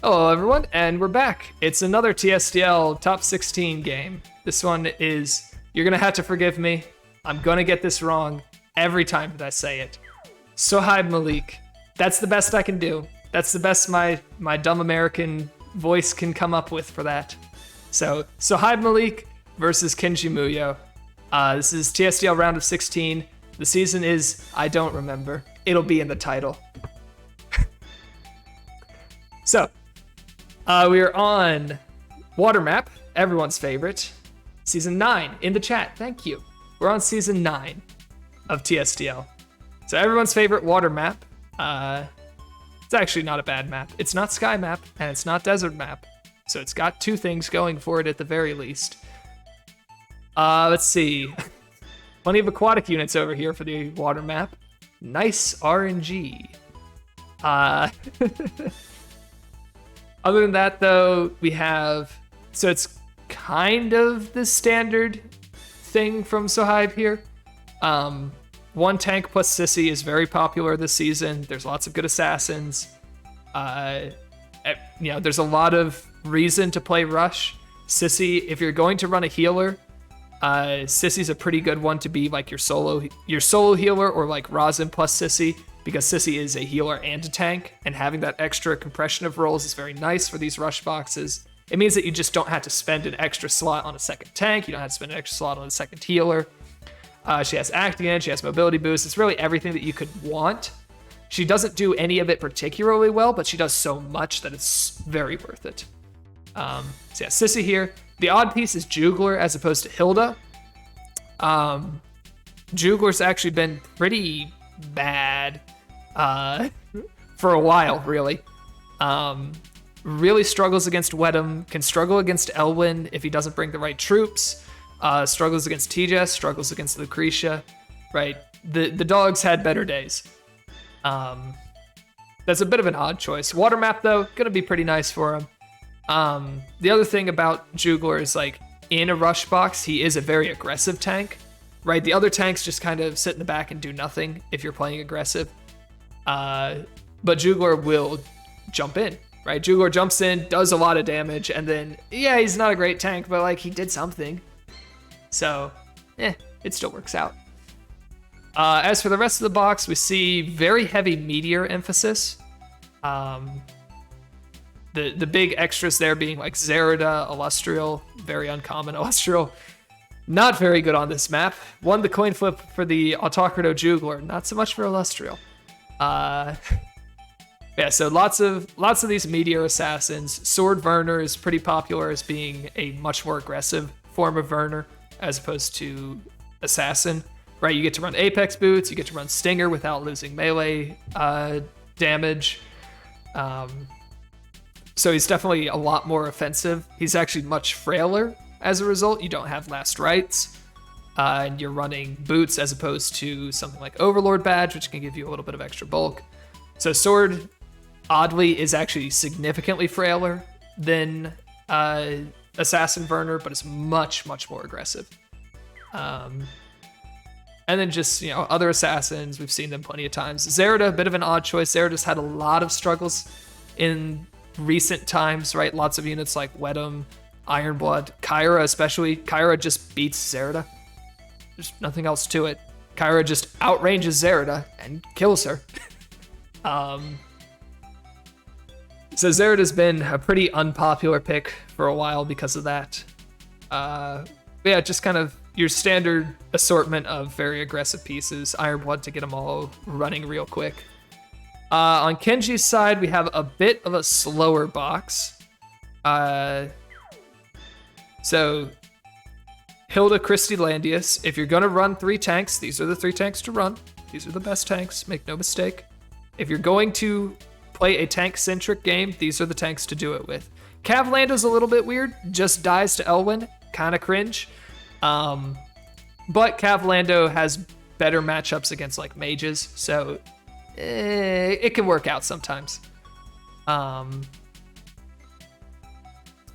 Hello everyone, and we're back. It's another TSDL Top 16 game. This one is, you're gonna have to forgive me. I'm gonna get this wrong every time that I say it. Sohaib Molik. That's the best I can do. That's the best my dumb American voice can come up with for that. So, Sohaib Molik versus Kenjmuyo. This is TSDL round of 16. The season is, I don't remember. It'll be in the title. So, we are on Water Map, everyone's favorite. Season 9, in the chat, thank you. We're on Season 9 of TSDL. So everyone's favorite water map. It's actually not a bad map. It's not Sky Map, and it's not Desert Map. So it's got two things going for it at the very least. Let's see. Plenty of aquatic units over here for the water map. Nice RNG. Other than that, though, we have... So it's kind of the standard thing from Sohaib here. One tank plus Sissy is very popular this season. There's lots of good assassins. There's a lot of reason to play Rush. Sissy, if you're going to run a healer, Sissy's a pretty good one to be like your solo healer, or like Rosin plus Sissy, because Sissy is a healer and a tank, and having that extra compression of rolls is very nice for these rush boxes. It means that you just don't have to spend an extra slot on a second tank, you don't have to spend an extra slot on a second healer. She has Actigan, she has mobility boost, it's really everything that you could want. She doesn't do any of it particularly well, but she does so much that it's very worth it. Sissy here. The odd piece is Jugler as opposed to Hilda. Jugler's actually been pretty bad for a while, really. Really struggles against Wedham, can struggle against Elwyn if he doesn't bring the right troops, struggles against Tejas, struggles against Lucretia, right? The dogs had better days. That's a bit of an odd choice. Water map, though, gonna be pretty nice for him. The other thing about Jugler is, like, in a rush box, he is a very aggressive tank, right? The other tanks just kind of sit in the back and do nothing if you're playing aggressive. But Jugler will jump in, right? Jugler jumps in, does a lot of damage, and then, yeah, he's not a great tank, but, like, he did something. So, it still works out. As for the rest of the box, we see very heavy meteor emphasis. The big extras there being like Zerida, Illustrial, very uncommon Illustrial. Not very good on this map. Won the coin flip for the Autocrato Jugler, not so much for Illustrial. So lots of these meteor assassins. Sword Werner is pretty popular as being a much more aggressive form of Werner as opposed to Assassin. Right, you get to run Apex Boots, you get to run Stinger without losing melee damage. So he's definitely a lot more offensive. He's actually much frailer as a result. You don't have last rights, and you're running boots as opposed to something like Overlord Badge, which can give you a little bit of extra bulk. So Sword, oddly, is actually significantly frailer than Assassin Werner, but it's much, much more aggressive. And then just, other assassins, we've seen them plenty of times. Zerida, a bit of an odd choice. Zerida's had a lot of struggles in recent times, right? Lots of units like Wedham, Ironblood, Kyra especially. Kyra just beats Zerida. There's nothing else to it. Kyra just outranges Zerida and kills her. So Zerida's been a pretty unpopular pick for a while because of that. Just kind of your standard assortment of very aggressive pieces. Ironblood to get them all running real quick. On Kenji's side, we have a bit of a slower box. So, Hilda, Christy, Landius. If you're going to run 3 tanks, these are the 3 tanks to run. These are the best tanks, make no mistake. If you're going to play a tank-centric game, these are the tanks to do it with. Cav Lando's a little bit weird, just dies to Elwyn, kind of cringe. But Cav Lando has better matchups against like mages, so it can work out sometimes.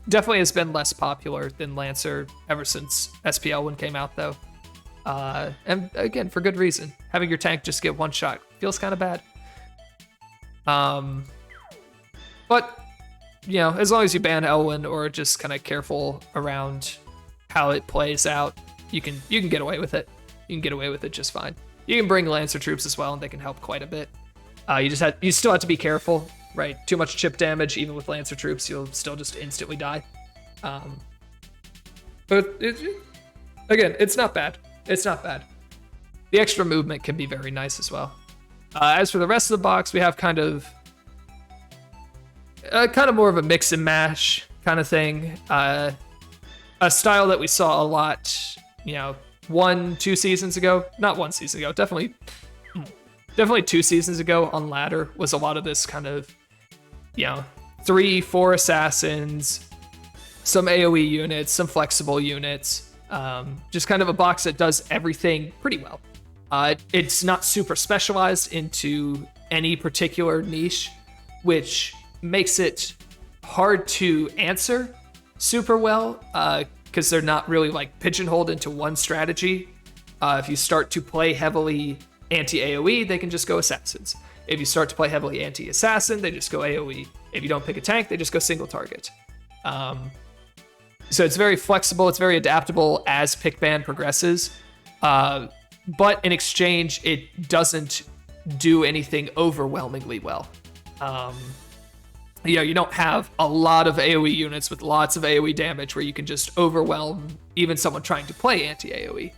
Definitely has been less popular than Lancer ever since SPL one came out, though. And again, for good reason. Having your tank just get one shot feels kind of bad. But as long as you ban Elwyn or just kind of careful around how it plays out, you can get away with it. You can get away with it just fine. You can bring Lancer troops as well, and they can help quite a bit. You still have to be careful, right? Too much chip damage, even with Lancer troops, you'll still just instantly die. But again, it's not bad. It's not bad. The extra movement can be very nice as well. As for the rest of the box, we have kind of more of a mix and mash kind of thing. A style that we saw a lot, 1-2 seasons ago. Not 1 season ago, definitely 2 seasons ago on ladder was a lot of this kind of, 3-4 assassins, some AoE units, some flexible units, just kind of a box that does everything pretty well. It's not super specialized into any particular niche, which makes it hard to answer super well, because they're not really like pigeonholed into one strategy. If you start to play heavily anti-AoE, they can just go assassins. If you start to play heavily anti-assassin, they just go AoE. If you don't pick a tank, they just go single target. So it's very flexible, it's very adaptable as pick ban progresses. But in exchange, it doesn't do anything overwhelmingly well. You don't have a lot of AoE units with lots of AoE damage where you can just overwhelm even someone trying to play anti-AoE.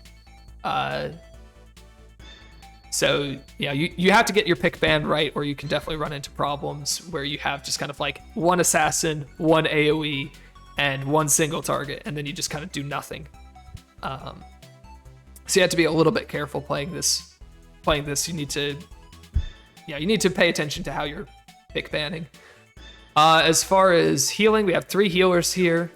So you have to get your pick ban right, or you can definitely run into problems where you have just kind of like one assassin, one AoE, and one single target, and then you just kind of do nothing. So you have to be a little bit careful playing this. You need to pay attention to how you're pick banning. As far as healing, we have 3 healers here.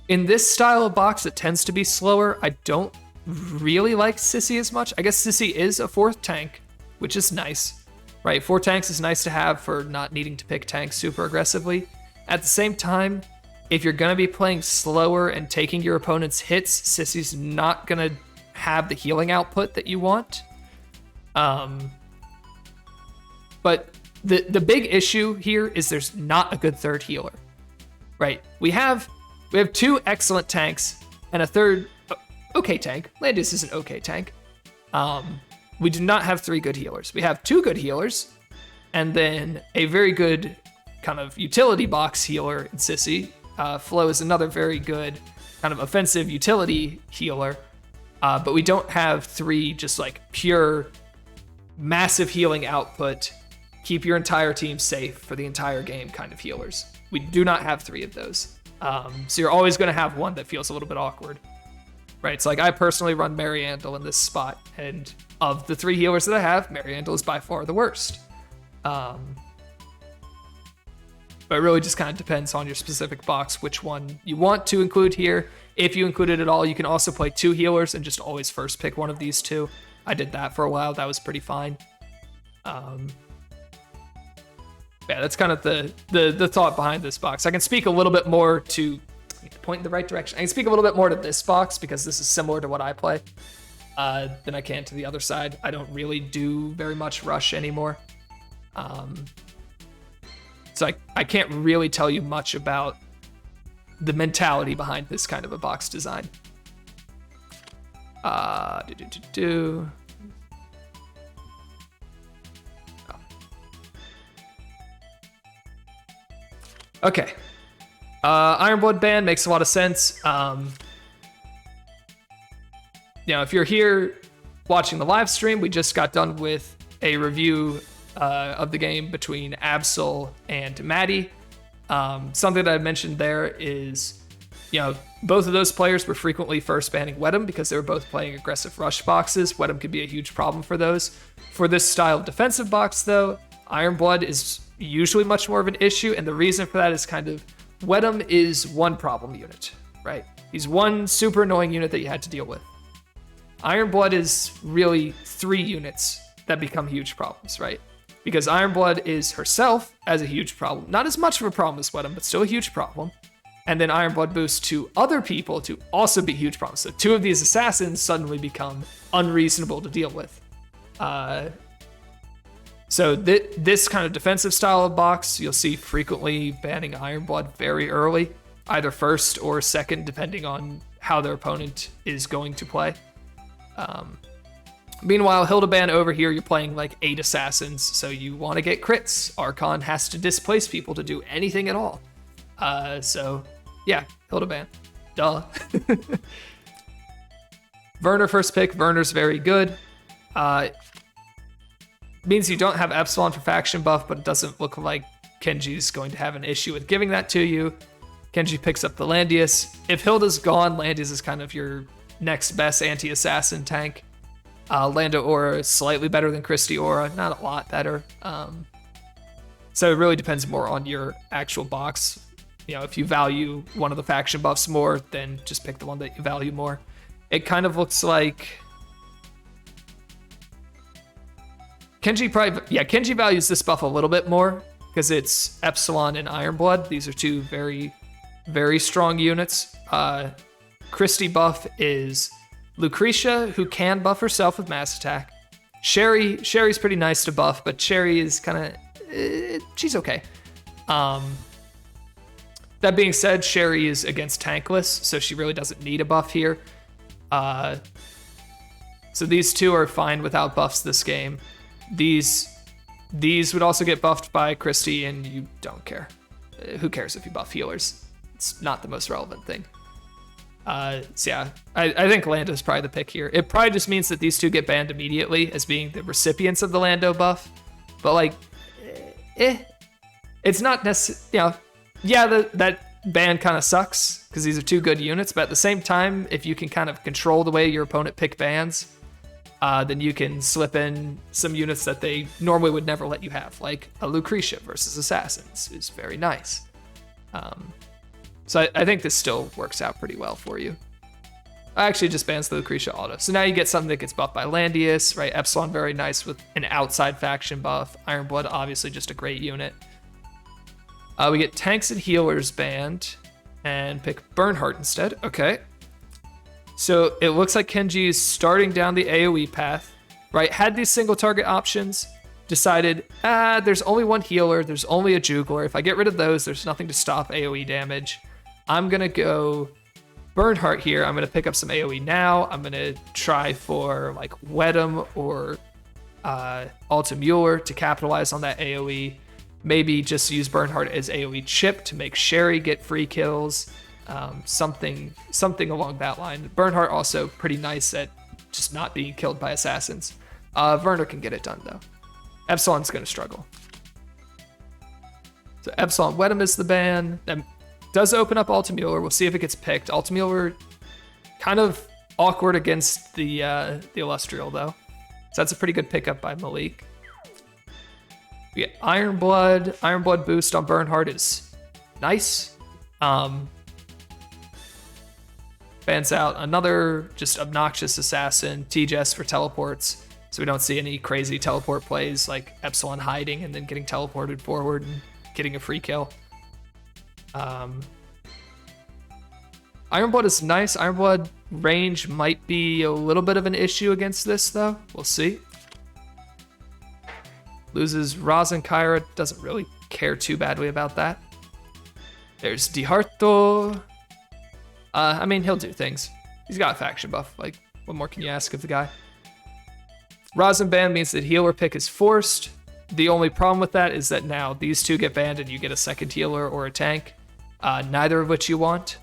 In this style of box, it tends to be slower. I don't really like Sissy as much. I guess Sissy is a 4th tank, which is nice, right? 4 tanks is nice to have for not needing to pick tanks super aggressively. At the same time, if you're going to be playing slower and taking your opponent's hits, Sissy's not going to have the healing output that you want. But the big issue here is there's not a good 3rd healer, right? We have 2 excellent tanks and a 3rd okay tank. Landis is an okay tank. We do not have 3 good healers. We have 2 good healers, and then a very good kind of utility box healer in Sissy. Flo is another very good kind of offensive utility healer, but we don't have 3 just like pure massive healing output, keep your entire team safe for the entire game kind of healers. We do not have 3 of those. So you're always going to have one that feels a little bit awkward, right? So like I personally run Mariandel in this spot, and of the 3 healers that I have, Mariandel is by far the worst. But it really just kind of depends on your specific box, which one you want to include here. If you include it at all, you can also play 2 healers and just always first pick one of these 2. I did that for a while. That was pretty fine. Yeah, that's kind of the thought behind this box. I can speak a little bit more to point in the right direction. I can speak a little bit more to this box because this is similar to what I play than I can to the other side. I don't really do very much rush anymore. So I can't really tell you much about the mentality behind this kind of a box design. Okay. Ironblood ban makes a lot of sense. If you're here watching the live stream, we just got done with a review of the game between Absol and Maddie. Something that I mentioned there is, both of those players were frequently first banning Wedham because they were both playing aggressive rush boxes. Wedham could be a huge problem for those. For this style of defensive box, though, Ironblood is usually much more of an issue, and the reason for that is kind of Wedham is one problem unit, right? He's one super annoying unit that you had to deal with. Ironblood is really 3 units that become huge problems, right? Because Ironblood is herself as a huge problem. Not as much of a problem as Wedham, but still a huge problem. And then Ironblood boosts to other people to also be huge problems. So 2 of these assassins suddenly become unreasonable to deal with. So this kind of defensive style of box, you'll see frequently banning Iron Blood very early, either first or second, depending on how their opponent is going to play. Meanwhile, Hildebrand over here, you're playing like 8 assassins, so you want to get crits. Archon has to displace people to do anything at all. So yeah, Hildebrand. Duh. Werner first pick. Werner's very good. Means you don't have Epsilon for faction buff, but it doesn't look like Kenji's going to have an issue with giving that to you. Kenji picks up the Landius. If Hilda's gone, Landius is kind of your next best anti-assassin tank. Lando Aura is slightly better than Christie Aura, not a lot better. So it really depends more on your actual box. You know, if you value one of the faction buffs more, then just pick the one that you value more. It looks like Kenji values this buff a little bit more because it's Epsilon and Iron Blood. These are two very, very strong units. Christie buff is Lucretia, who can buff herself with mass attack. Sherry's pretty nice to buff, but Sherry is kind of she's okay. That being said, Sherry is against tankless, so she really doesn't need a buff here. So these two are fine without buffs this game. These would also get buffed by Christie, and you don't care. Who cares if you buff healers? It's not the most relevant thing. So yeah, I think Lando's probably the pick here. It probably just means that these two get banned immediately as being the recipients of the Lando buff. But like, it's not necessarily, that ban kind of sucks because these are two good units. But at the same time, if you can kind of control the way your opponent pick bans, then you can slip in some units that they normally would never let you have, like a Lucretia versus Assassins is very nice. So I think this still works out pretty well for you. Actually, just bans the Lucretia auto. So now you get something that gets buffed by Landius, right? Epsilon, very nice with an outside faction buff. Iron Blood, obviously just a great unit. We get tanks and healers banned and pick Bernhardt instead. Okay. So it looks like Kenji is starting down the AoE path, right? Had these single target options, decided, there's only one healer, there's only a jugler. If I get rid of those, there's nothing to stop AoE damage. I'm going to go Bernhardt here. I'm going to pick up some AoE now. I'm going to try for like Wedham or Alta Mueller to capitalize on that AoE. Maybe just use Bernhardt as AoE chip to make Sherry get free kills. Something along that line. Bernhardt also pretty nice at just not being killed by assassins. Werner can get it done though. Epsilon's going to struggle. So Epsilon Wedham is the ban. That does open up Alta Mueller. We'll see if it gets picked. Alta Mueller kind of awkward against the Illustrial though. So that's a pretty good pickup by Malik. We get Iron Blood. Iron Blood boost on Bernhardt is nice. Bans out another just obnoxious assassin, T-Jess for teleports. So we don't see any crazy teleport plays like Epsilon hiding and then getting teleported forward and getting a free kill. Iron Blood is nice. Iron Blood range might be a little bit of an issue against this though. We'll see. Loses Raz and Kyra, doesn't really care too badly about that. There's Di Harto. I mean, he'll do things. He's got a faction buff. Like, what more can you ask of the guy? Raz and ban means that healer pick is forced. The only problem with that is that now these two get banned and you get a second healer or a tank, neither of which you want.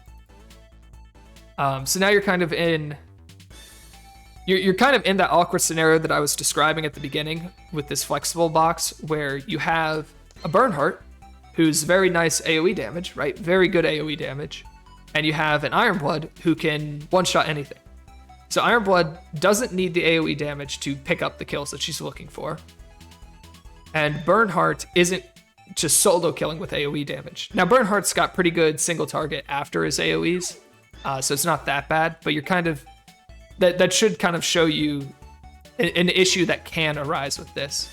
So now you're kind of in... You're kind of in that awkward scenario that I was describing at the beginning with this flexible box where you have a Bernhardt, who's very nice AoE damage, right? Very good AoE damage. And you have an Iron Blood who can one-shot anything. So Iron Blood doesn't need the AoE damage to pick up the kills that she's looking for. And Bernhardt isn't just solo killing with AoE damage. Now Bernhardt's got pretty good single target after his AoEs, so it's not that bad, but you're kind of... That should kind of show you an issue that can arise with this.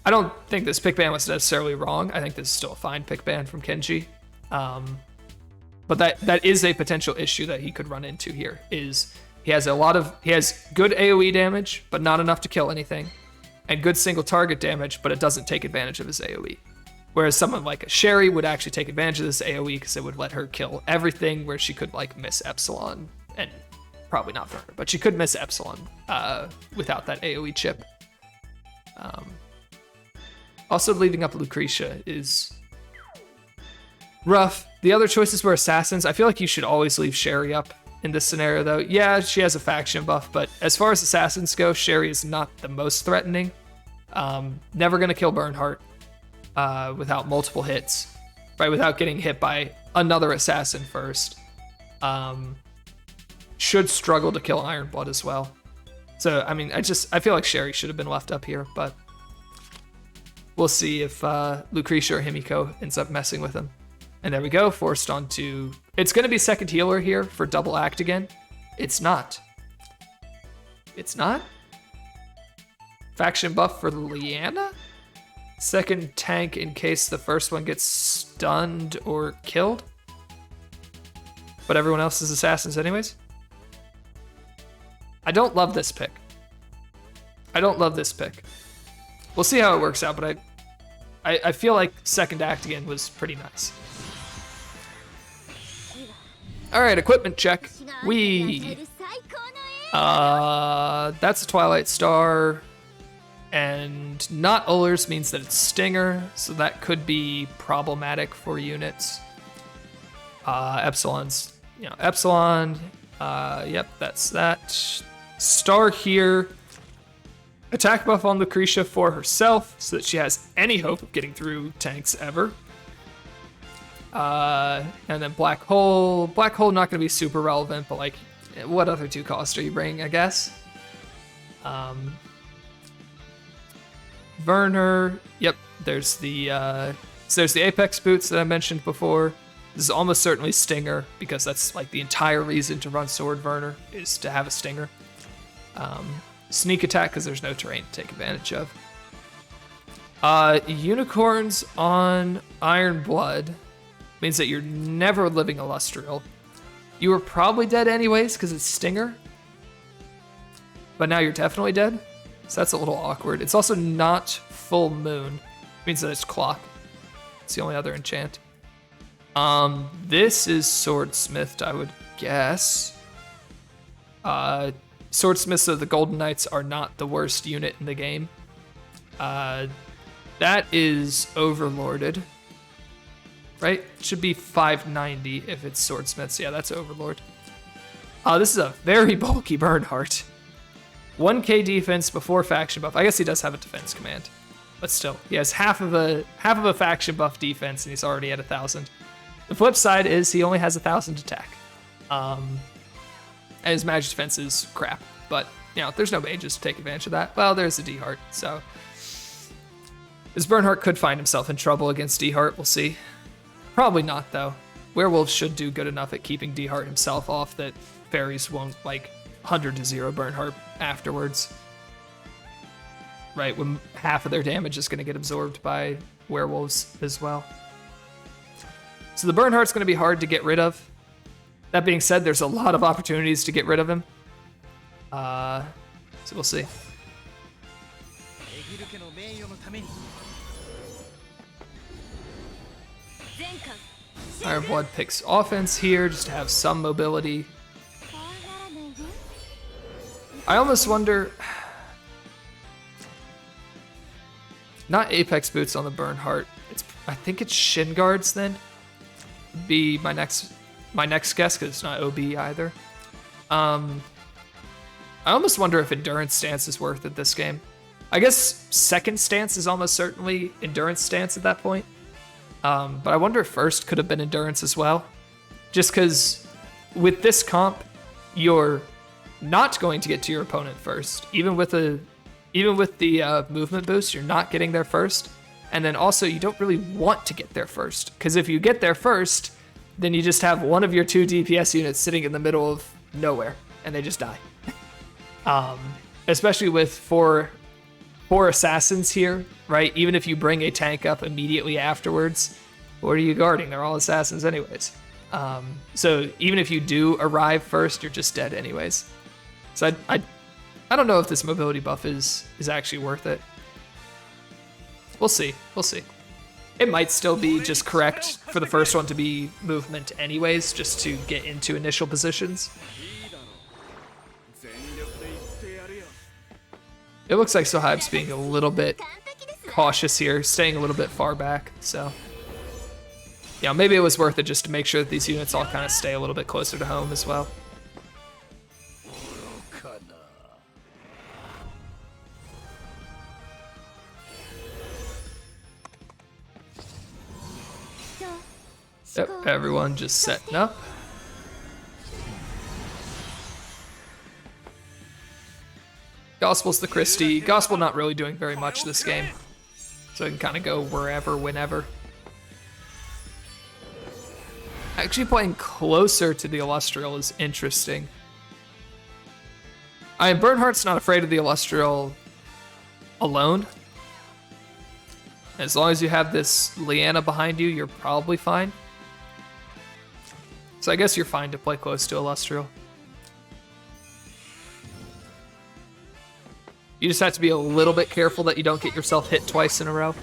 I don't think this pick ban was necessarily wrong. I think this is still a fine pick ban from Kenji. But that is a potential issue that he could run into here. Is he has good AoE damage, but not enough to kill anything. and good single target damage, but it doesn't take advantage of his AoE. Whereas someone like a Sherry would actually take advantage of this AoE because it would let her kill everything, where she could like miss Epsilon, and probably not for her, but she could miss Epsilon without that AoE chip. Also, leaving up Lucretia is rough. The other choices were assassins. I feel like you should always leave Sherry up in this scenario, though. Yeah, she has a faction buff, but as far as assassins go, Sherry is not the most threatening. Never gonna kill Bernhardt without multiple hits, right? Without getting hit by another assassin first. Should struggle to kill Ironblood as well. So, I mean, I feel like Sherry should have been left up here, but we'll see if Lucretia or Himiko ends up messing with him. And there we go, forced onto... It's going to be second healer here for double act again. It's not. It's not? Faction buff for Liana? Second tank in case the first one gets stunned or killed? But everyone else is assassins anyways? I don't love this pick. I don't love this pick. We'll see how it works out, but I feel like second act again was pretty nice. All right, equipment check. That's a Twilight Star, and not Ullr's means that it's Stinger, so that could be problematic for units. Epsilon's, Epsilon. Yep, that's that. Star here. Attack buff on Lucretia for herself, so that she has any hope of getting through tanks ever. And then Black Hole. Black Hole not going to be super relevant, but like, what other 2 costs are you bringing, I guess? Werner. Yep, there's the Apex boots that I mentioned before. This is almost certainly Stinger, because that's like the entire reason to run Sword Werner is to have a Stinger. Sneak attack, because there's no terrain to take advantage of. Unicorns on Ironblood means that you're never living Illustrial. You were probably dead anyways, because it's Stinger. But now you're definitely dead. So that's a little awkward. It's also not Full Moon. Means that it's Clock. It's the only other enchant. This is Swordsmith, I would guess. Swordsmiths of the Golden Knights are not the worst unit in the game. That is Overlorded. Right? Should be 590 if it's Swordsmiths. Yeah, that's Overlord. This is a very bulky Bernhardt. 1k defense before faction buff. I guess he does have a defense command, but still, he has half of a faction buff defense, and he's already at 1,000. The flip side is he only has 1,000 attack, and his magic defense is crap. But there's no mages to take advantage of that. Well, there's a D-Heart, so this Bernhardt could find himself in trouble against D-Heart. We'll see. Probably not, though. Werewolves should do good enough at keeping D-Heart himself off that fairies won't, 100-0 Bernhardt afterwards. Right, when half of their damage is going to get absorbed by werewolves as well. So the Bernhardt's going to be hard to get rid of. That being said, there's a lot of opportunities to get rid of him. So we'll see. Ironblood picks offense here just to have some mobility. I almost wonder... Not Apex boots on the Bernhardt. I think it's Shin Guards then. Be my next guess, because it's not OB either. I almost wonder if Endurance Stance is worth it this game. I guess second stance is almost certainly Endurance Stance at that point. But I wonder if first could have been Endurance as well. Just because with this comp, you're not going to get to your opponent first. Even with the movement boost, you're not getting there first. And then also, you don't really want to get there first. Because if you get there first, then you just have one of your 2 DPS units sitting in the middle of nowhere, and they just die. Especially with four assassins here, right? Even if you bring a tank up immediately afterwards, what are you guarding? They're all assassins anyways. So even if you do arrive first, you're just dead anyways. So I don't know if this mobility buff is actually worth it. We'll see. We'll see. It might still be just correct for the first one to be movement anyways, just to get into initial positions. It looks like Sohaib's being a little bit cautious here, staying a little bit far back, so... Yeah, maybe it was worth it just to make sure that these units all kind of stay a little bit closer to home as well. Yep, everyone just setting up. Gospel's the Christie. Gospel not really doing very much this game, so it can kind of go wherever, whenever. Actually playing closer to the Illustrial is interesting. I mean, Bernhardt's not afraid of the Illustrial alone. As long as you have this Liana behind you, you're probably fine. So I guess you're fine to play close to Illustrial. You just have to be a little bit careful that you don't get yourself hit twice in a row.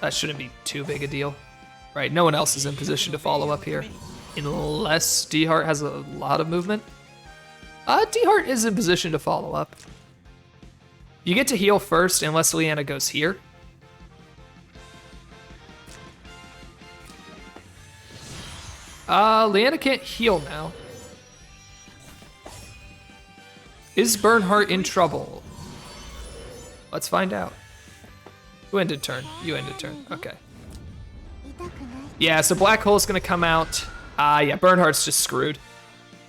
That shouldn't be too big a deal. Right, no one else is in position to follow up here. Unless D-Heart has a lot of movement. D-Heart is in position to follow up. You get to heal first unless Liana goes here. Liana can't heal now. Is Bernhardt in trouble? Let's find out. Who ended turn? You ended turn. Okay. Yeah, so Black Hole's gonna come out. Yeah, Bernhardt's just screwed.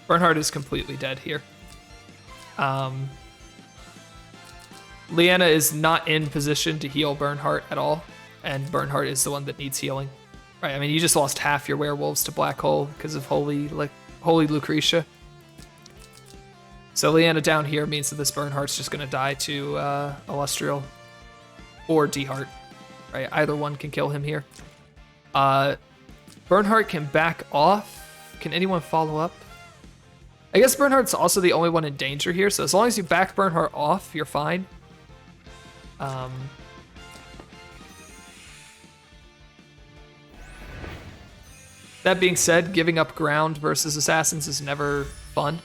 Bernhardt is completely dead here. Liana is not in position to heal Bernhardt at all, and Bernhardt is the one that needs healing. Right, I mean, you just lost half your werewolves to Black Hole because of Holy Lucretia. So Liana down here means that this Bernhardt's just gonna die to Illustrial or D-Heart. Right, either one can kill him here. Bernhardt can back off. Can anyone follow up? I guess Bernhardt's also the only one in danger here, so as long as you back Bernhardt off, you're fine. That being said, giving up ground versus assassins is never fun.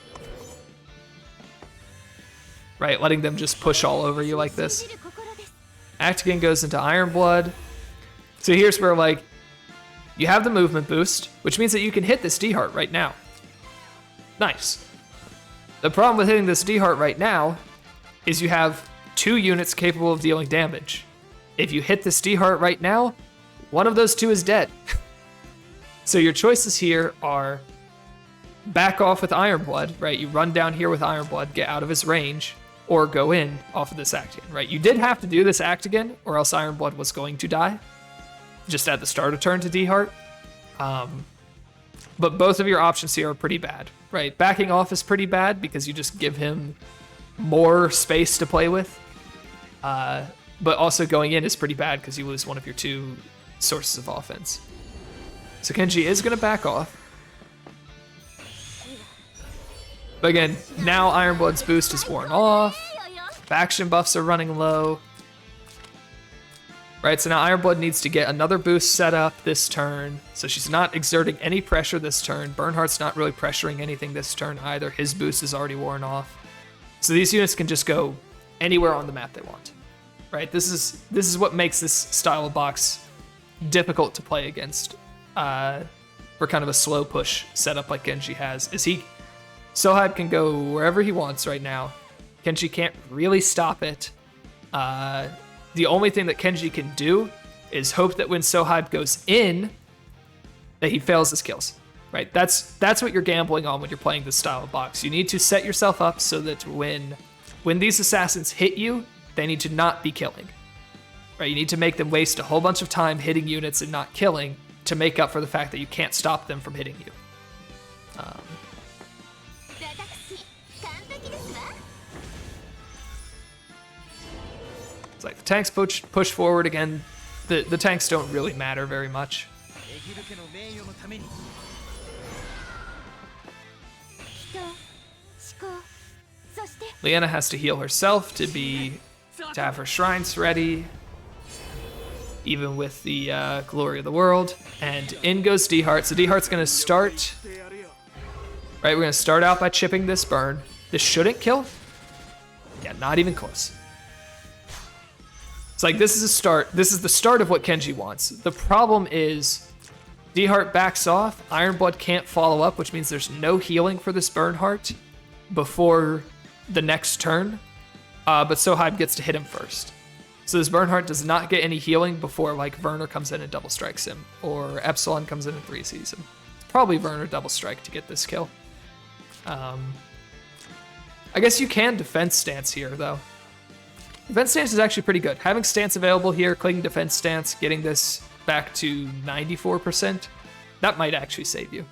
Right, letting them just push all over you like this. Actigan goes into Ironblood. So here's where, like, you have the movement boost, which means that you can hit this D-Heart right now. Nice. The problem with hitting this D-Heart right now is you have 2 units capable of dealing damage. If you hit this D-Heart right now, one of those 2 is dead. So your choices here are back off with Ironblood, right? You run down here with Ironblood, get out of his range, or go in off of this Actigan, right? You did have to do this Actigan, or else Ironblood was going to die, just at the start of turn to D-Heart. But both of your options here are pretty bad, right? Backing off is pretty bad because you just give him more space to play with. But also going in is pretty bad because you lose one of your 2 sources of offense. So Kenji is going to back off. But again, now Ironblood's boost is worn off. Faction buffs are running low. Right, so now Ironblood needs to get another boost set up this turn. So she's not exerting any pressure this turn. Bernhardt's not really pressuring anything this turn either. His boost is already worn off. So these units can just go anywhere on the map they want. Right, this is what makes this style of box difficult to play against. For kind of a slow push setup like Genji has, is Sohaib can go wherever he wants right now. Kenji can't really stop it. The only thing that Kenji can do is hope that when Sohaib goes in, that he fails his kills. Right? That's what you're gambling on when you're playing this style of box. You need to set yourself up so that when these assassins hit you, they need to not be killing. Right? You need to make them waste a whole bunch of time hitting units and not killing to make up for the fact that you can't stop them from hitting you. It's like the tanks push forward again. The tanks don't really matter very much. Liana has to heal herself to be to have her shrines ready, even with the Glory of the World. And in goes D-Heart. So D-Heart's going to start... Right, we're going to start out by chipping this burn. This shouldn't kill. Yeah, not even close. It's like, this is a start. This is the start of what Kenji wants. The problem is D-Heart backs off. Ironblood can't follow up, which means there's no healing for this Bernheart before the next turn. But Sohaib gets to hit him first. So this Bernheart does not get any healing before, like, Werner comes in and double strikes him, or Epsilon comes in and 3Cs him. Probably Werner double strike to get this kill. I guess you can defense stance here, though. Defense stance is actually pretty good. Having stance available here, clicking defense stance, getting this back to 94%, that might actually save you.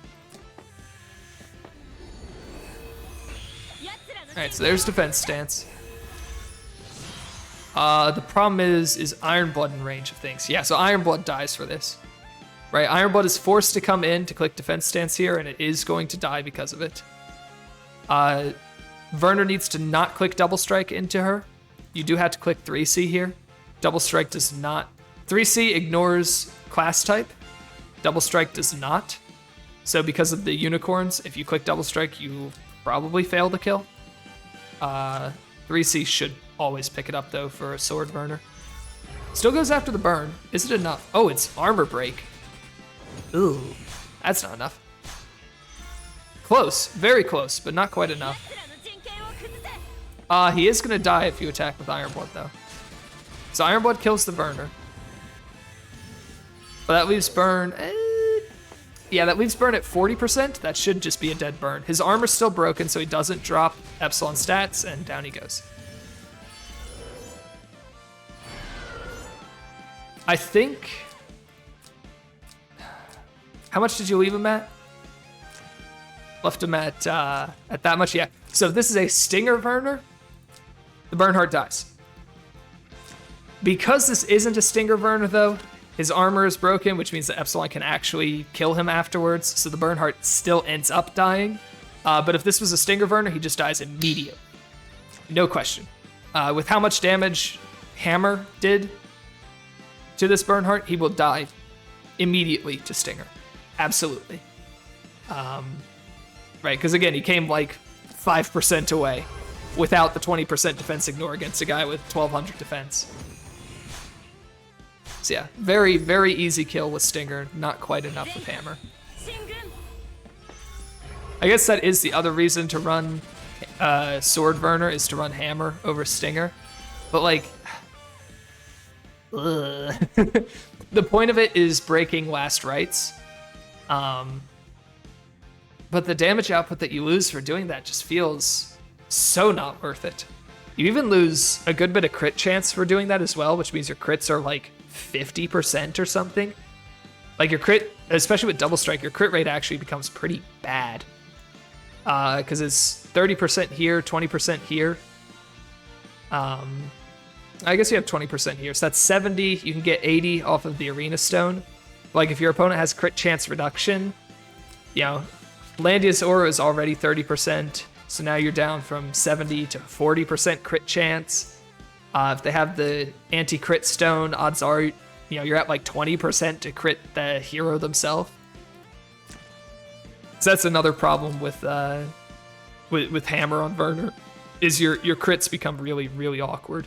Alright, so there's defense stance. The problem is Ironblood in range of things. Yeah, so Ironblood dies for this. Right, Ironblood is forced to come in to click defense stance here, and it is going to die because of it. Werner needs to not click double strike into her. You do have to click 3C here. Double strike does not. 3C ignores class type. Double strike does not. So because of the unicorns, if you click double strike, you probably fail the kill. 3C should always pick it up though for a sword burner. Still goes after the burn. Is it enough? Oh, it's armor break. Ooh, that's not enough. Close, very close, but not quite enough. He is gonna die if you attack with Ironblood though. So Ironblood kills the burner. But that leaves burn, yeah, that leaves burn at 40%. That should just be a dead burn. His armor's still broken, so he doesn't drop Epsilon stats, and down he goes. I think... How much did you leave him at? Left him at that much, yeah. So if this is a Stinger Werner, the Bernheart dies. Because this isn't a Stinger Werner, though, his armor is broken, which means that Epsilon can actually kill him afterwards, so the Bernheart still ends up dying. But if this was a Stinger Werner, he just dies immediately. No question. With how much damage Hammer did to this Bernheart, he will die immediately to Stinger. Absolutely. Right, because again, he came like 5% away without the 20% defense ignore against a guy with 1200 defense. So yeah, very, very easy kill with Stinger, not quite enough with Hammer. I guess that is the other reason to run Sword Werner, is to run Hammer over Stinger. But like, the point of it is breaking last rites. But the damage output that you lose for doing that just feels so not worth it. You even lose a good bit of crit chance for doing that as well, which means your crits are like 50% or something. Like your crit, especially with double strike, your crit rate actually becomes pretty bad. Because it's 30% here, 20% here. I guess you have 20% here, so that's 70. You can get 80 off of the Arena Stone. Like if your opponent has crit chance reduction, you know, Landia's Aura is already 30%, so now you're down from 70 to 40% crit chance. If they have the anti-crit stone, odds are, you know, you're at like 20% to crit the hero themselves. So that's another problem with Hammer on Werner, is your crits become really, really awkward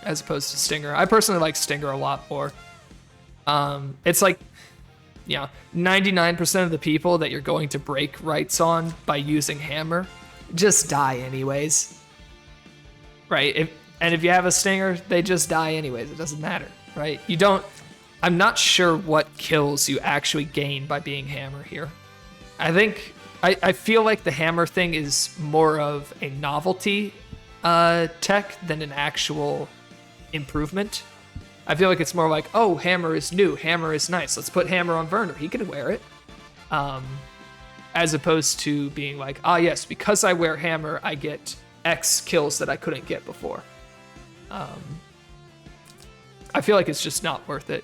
as opposed to Stinger. I personally like Stinger a lot more. It's like, you know, 99% of the people that you're going to break rights on by using Hammer just die anyways. Right? If you have a Stinger, they just die anyways. It doesn't matter, right? You don't... I'm not sure what kills you actually gain by being Hammer here. I feel like the Hammer thing is more of a novelty tech than an actual improvement. I feel like it's more like, oh, Hammer is new, Hammer is nice, let's put Hammer on Werner, he can wear it. As opposed to being like, ah yes, because I wear Hammer, I get X kills that I couldn't get before. I feel like it's just not worth it.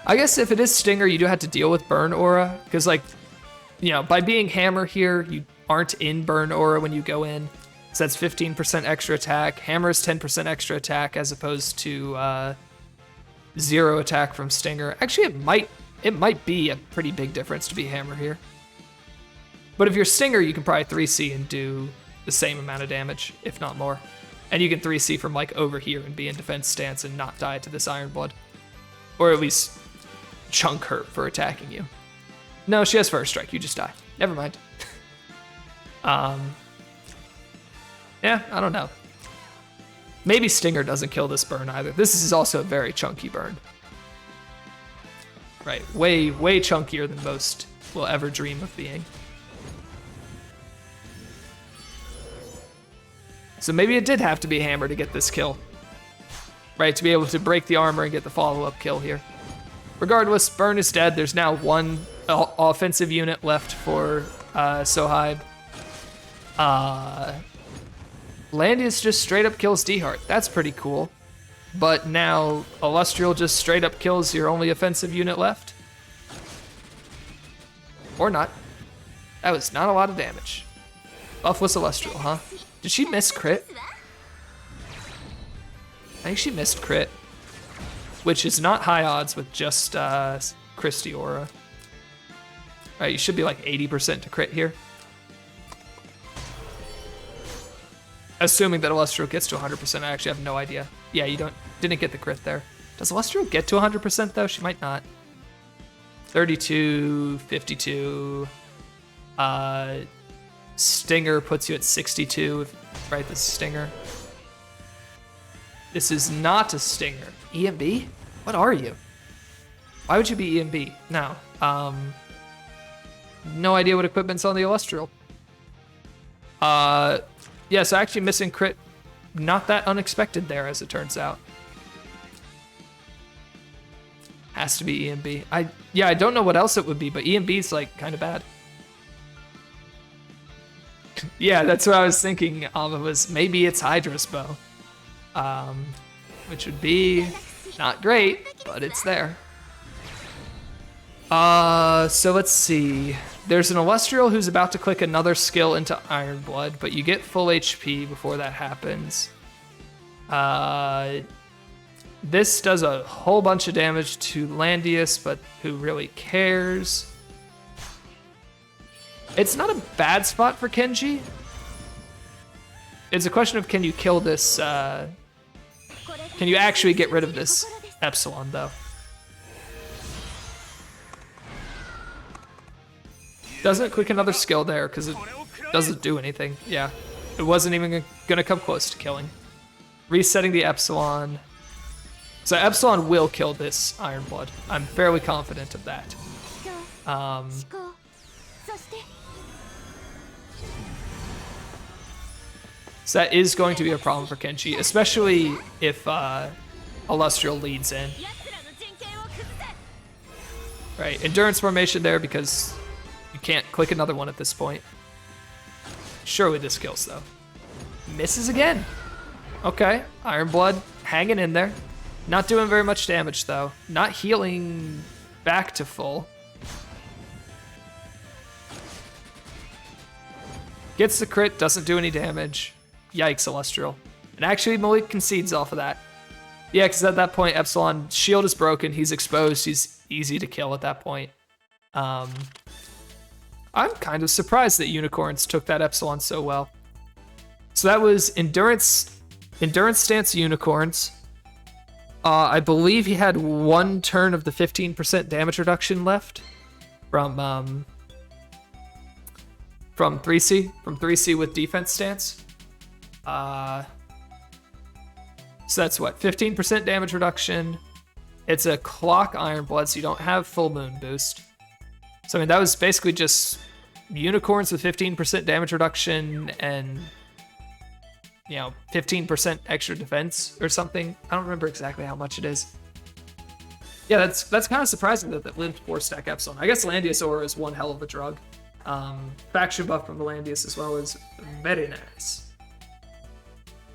I guess if it is Stinger, you do have to deal with Burn Aura, because like, you know, by being Hammer here, you aren't in Burn Aura when you go in. So that's 15% extra attack. Hammer is 10% extra attack as opposed to 0 attack from Stinger. Actually, it might be a pretty big difference to be Hammer here. But if you're Stinger, you can probably 3C and do the same amount of damage, if not more. And you can 3C from like over here and be in defense stance and not die to this Iron Blood. Or at least chunk her for attacking you. No, she has first strike, you just die. Never mind. Yeah, I don't know. Maybe Stinger doesn't kill this burn either. This is also a very chunky burn. Right, way chunkier than most will ever dream of being. So maybe it did have to be Hammer to get this kill. Right, to be able to break the armor and get the follow-up kill here. Regardless, burn is dead. There's now one offensive unit left for Sohaib. Landius just straight up kills D-Heart. That's pretty cool. But now Illustrial just straight up kills your only offensive unit left. Or not. That was not a lot of damage. Buffless Illustrial, huh? Did she miss crit? I think she missed crit. Which is not high odds with just Christy Aura. Alright, you should be like 80% to crit here. Assuming that Illustrial gets to 100%, I actually have no idea. Yeah, you didn't get the crit there. Does Illustrial get to 100% though? She might not. 32, 52. Stinger puts you at 62. Right, this is Stinger. This is not a Stinger. EMB? What are you? Why would you be EMB? No. No idea what equipment's on the Illustrial. Yeah, so actually missing crit, not that unexpected there, as it turns out. Has to be EMB. I don't know what else it would be, but EMB's like kind of bad. Yeah, that's what I was thinking. It was maybe it's Hydra's bow, which would be not great, but it's there. So let's see. There's an Illustrial who's about to click another skill into Iron Blood, but you get full HP before that happens. This does a whole bunch of damage to Landius, but who really cares? It's not a bad spot for Kenji. It's a question of can you kill this, can you actually get rid of this Epsilon though? Doesn't click another skill there because it doesn't do anything. Yeah, it wasn't even gonna come close to killing. Resetting the Epsilon. So Epsilon will kill this Iron Blood. I'm fairly confident of that. So that is going to be a problem for Kenji, especially if Illustrial leads in. Right, Endurance Formation there because you can't click another one at this point. Surely this kills though. Misses again. Okay, Iron Blood hanging in there. Not doing very much damage though. Not healing back to full. Gets the crit, doesn't do any damage. Yikes, Illustrial. And actually Molik concedes off of that. Yeah, because at that point Epsilon's shield is broken, he's exposed, he's easy to kill at that point. I'm kind of surprised that Unicorns took that Epsilon so well. So that was Endurance Stance Unicorns. I believe he had one turn of the 15% damage reduction left from 3C with Defense Stance. So that's what, 15% damage reduction. It's a clock Iron Blood, so you don't have full moon boost. So I mean, that was basically just Unicorns with 15% damage reduction and, you know, 15% extra defense or something. I don't remember exactly how much it is. Yeah, that's kind of surprising that limped 4-stack Epsilon. I guess Landius Aura is one hell of a drug. Faction buff from the Landius as well is very nice.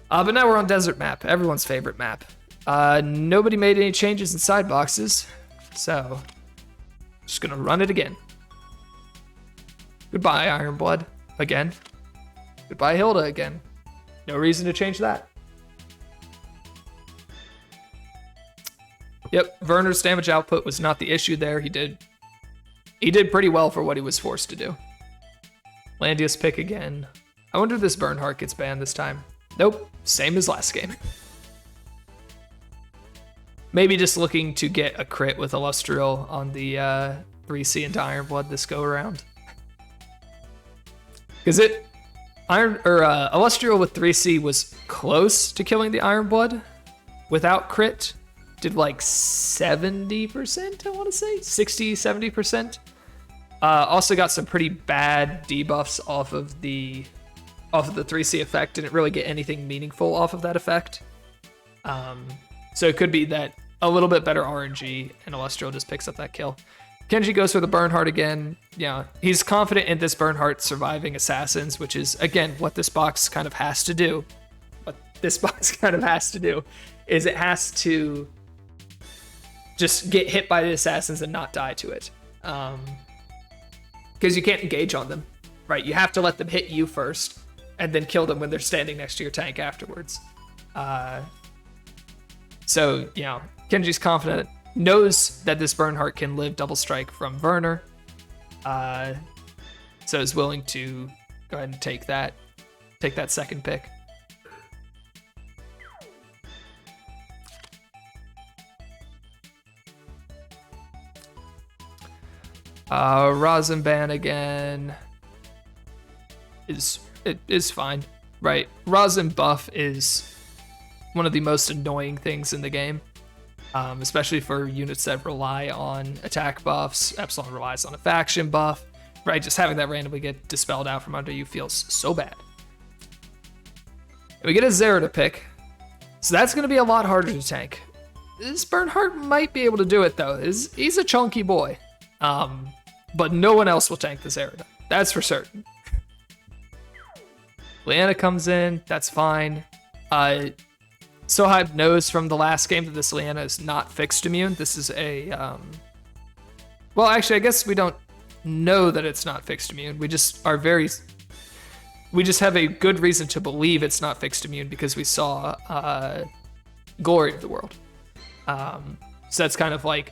But now we're on Desert Map, everyone's favorite map. Nobody made any changes in side boxes, so just gonna run it again. Goodbye, Iron Blood, again. Goodbye, Hilda, again. No reason to change that. Yep, Werner's damage output was not the issue there. He did pretty well for what he was forced to do. Landius pick again. I wonder if this Bernhardt gets banned this time. Nope, same as last game. Maybe just looking to get a crit with Illustrial on the 3C into Ironblood this go around. Because Illustrial with 3C was close to killing the Ironblood without crit. Did like 70%, I want to say? 60, 70%. Also got some pretty bad debuffs off of the 3C effect. Didn't really get anything meaningful off of that effect. So it could be that a little bit better RNG and Illustrial just picks up that kill. Kenji goes for the Bernhardt again. Yeah, he's confident in this Bernhardt surviving assassins, which is, again, what this box kind of has to do. What this box kind of has to do is it has to just get hit by the assassins and not die to it. Because you can't engage on them, right? You have to let them hit you first and then kill them when they're standing next to your tank afterwards. So, you know, Kenji's confident, knows that this Bernhardt can live double strike from Werner. So is willing to go ahead and take that second pick. Rasenban again is fine, right? Rasen buff is one of the most annoying things in the game, especially for units that rely on attack buffs. Epsilon relies on a faction buff, right? Just having that randomly get dispelled out from under you feels so bad. We get a Zerida pick, so that's going to be a lot harder to tank. This Bernhardt might be able to do it though. He's a chunky boy. But no one else will tank the Zerida. That's for certain. Leanna comes in. That's fine. Sohaib knows from the last game that this Leanna is not fixed immune. This is a... well, actually, I guess we don't know that it's not fixed immune. We just are very... We just have a good reason to believe it's not fixed immune because we saw Glory of the World. So that's kind of like...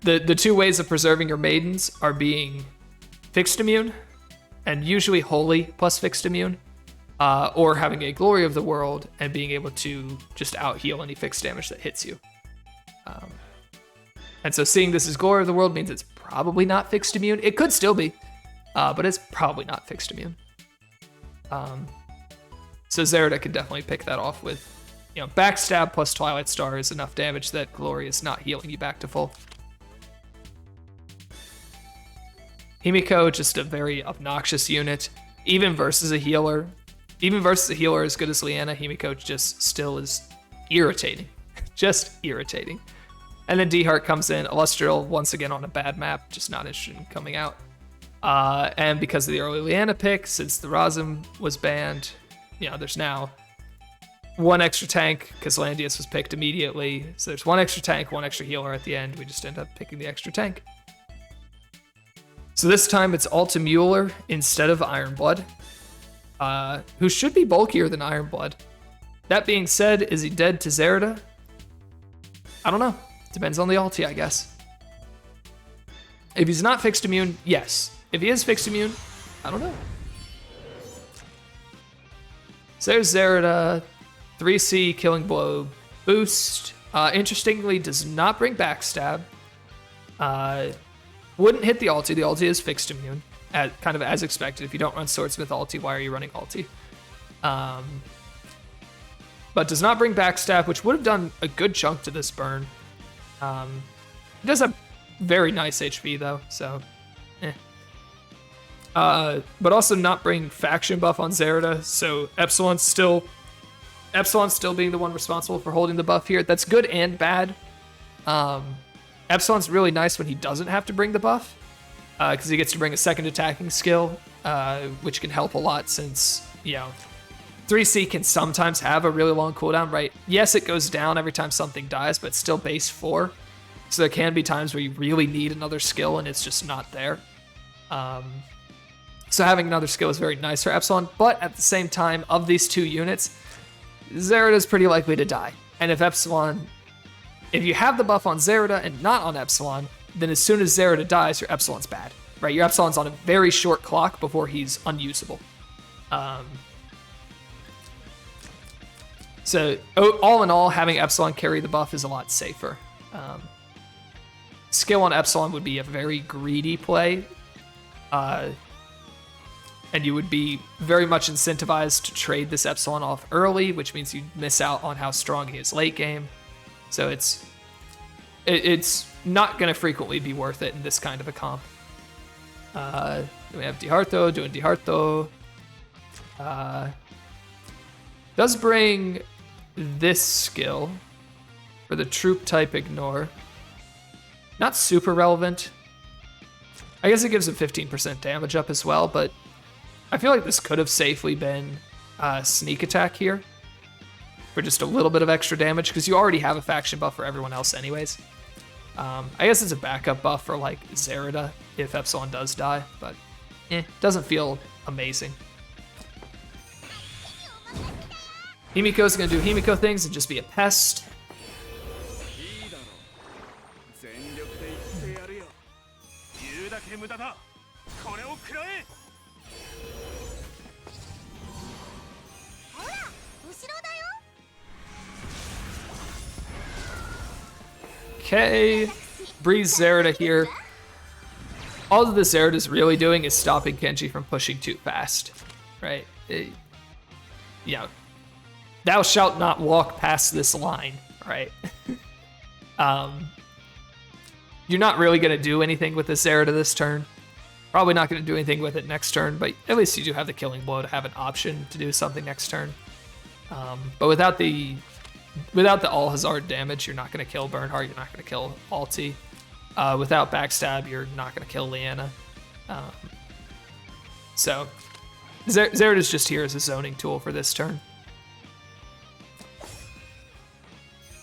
The two ways of preserving your maidens are being fixed immune, and usually holy plus fixed immune, or having a Glory of the World and being able to just out heal any fixed damage that hits you. And so seeing this as Glory of the World means it's probably not fixed immune. It could still be, but it's probably not fixed immune. So Zerida can definitely pick that off with, you know, Backstab plus Twilight Star is enough damage that Glory is not healing you back to full. Himiko, just a very obnoxious unit. Even versus a healer as good as Leanna, Himiko just still is irritating. Just irritating. And then D-Heart comes in, Illustrial once again on a bad map, just not interested in coming out. And because of the early Leanna pick, since the Razum was banned, you know, there's now one extra tank because Landius was picked immediately. So there's one extra tank, one extra healer at the end. We just end up picking the extra tank. So this time it's Alta Mueller instead of Ironblood, who should be bulkier than Ironblood. That being said, is he dead to Zerida? I don't know. Depends on the ulti, I guess. If he's not fixed immune, yes. If he is fixed immune, I don't know. So there's Zerida, 3C Killing Blow boost. Interestingly, does not bring Backstab. Wouldn't hit the ulti. The ulti is fixed immune, kind of as expected. If you don't run Swordsmith ulti, why are you running ulti? But does not bring Backstab, which would have done a good chunk to this burn. It does have very nice HP though, so but also not bring faction buff on Zerida, so Epsilon's still being the one responsible for holding the buff here. That's good and bad. Epsilon's really nice when he doesn't have to bring the buff, because he gets to bring a second attacking skill, which can help a lot since, you know, 3C can sometimes have a really long cooldown, right? Yes, it goes down every time something dies, but it's still base 4. So there can be times where you really need another skill and it's just not there. So having another skill is very nice for Epsilon, but at the same time, of these two units, Zerida's pretty likely to die. And if you have the buff on Zerida and not on Epsilon, then as soon as Zerida dies, your Epsilon's bad, right? Your Epsilon's on a very short clock before he's unusable. So all in all, having Epsilon carry the buff is a lot safer. Skill on Epsilon would be a very greedy play, and you would be very much incentivized to trade this Epsilon off early, which means you miss out on how strong he is late game. So it's not going to frequently be worth it in this kind of a comp. Then we have Diharto doing Diharto. Does bring this skill for the troop type ignore. Not super relevant. I guess it gives him 15% damage up as well, but I feel like this could have safely been sneak attack here for just a little bit of extra damage, because you already have a faction buff for everyone else anyways. I guess it's a backup buff for like Zerida if Epsilon does die, but doesn't feel amazing. Himiko's gonna do Himiko things and just be a pest. Okay, Breeze Zerida here. All that this Zerida is really doing is stopping Kenji from pushing too fast, right? Thou shalt not walk past this line, right? You're not really going to do anything with this Zerida this turn. Probably not going to do anything with it next turn, but at least you do have the killing blow to have an option to do something next turn. But without the All-Hazard damage, you're not going to kill Bernhardt, you're not going to kill Alti. Without Backstab, you're not going to kill Leanna. So, Zerida's just here as a zoning tool for this turn.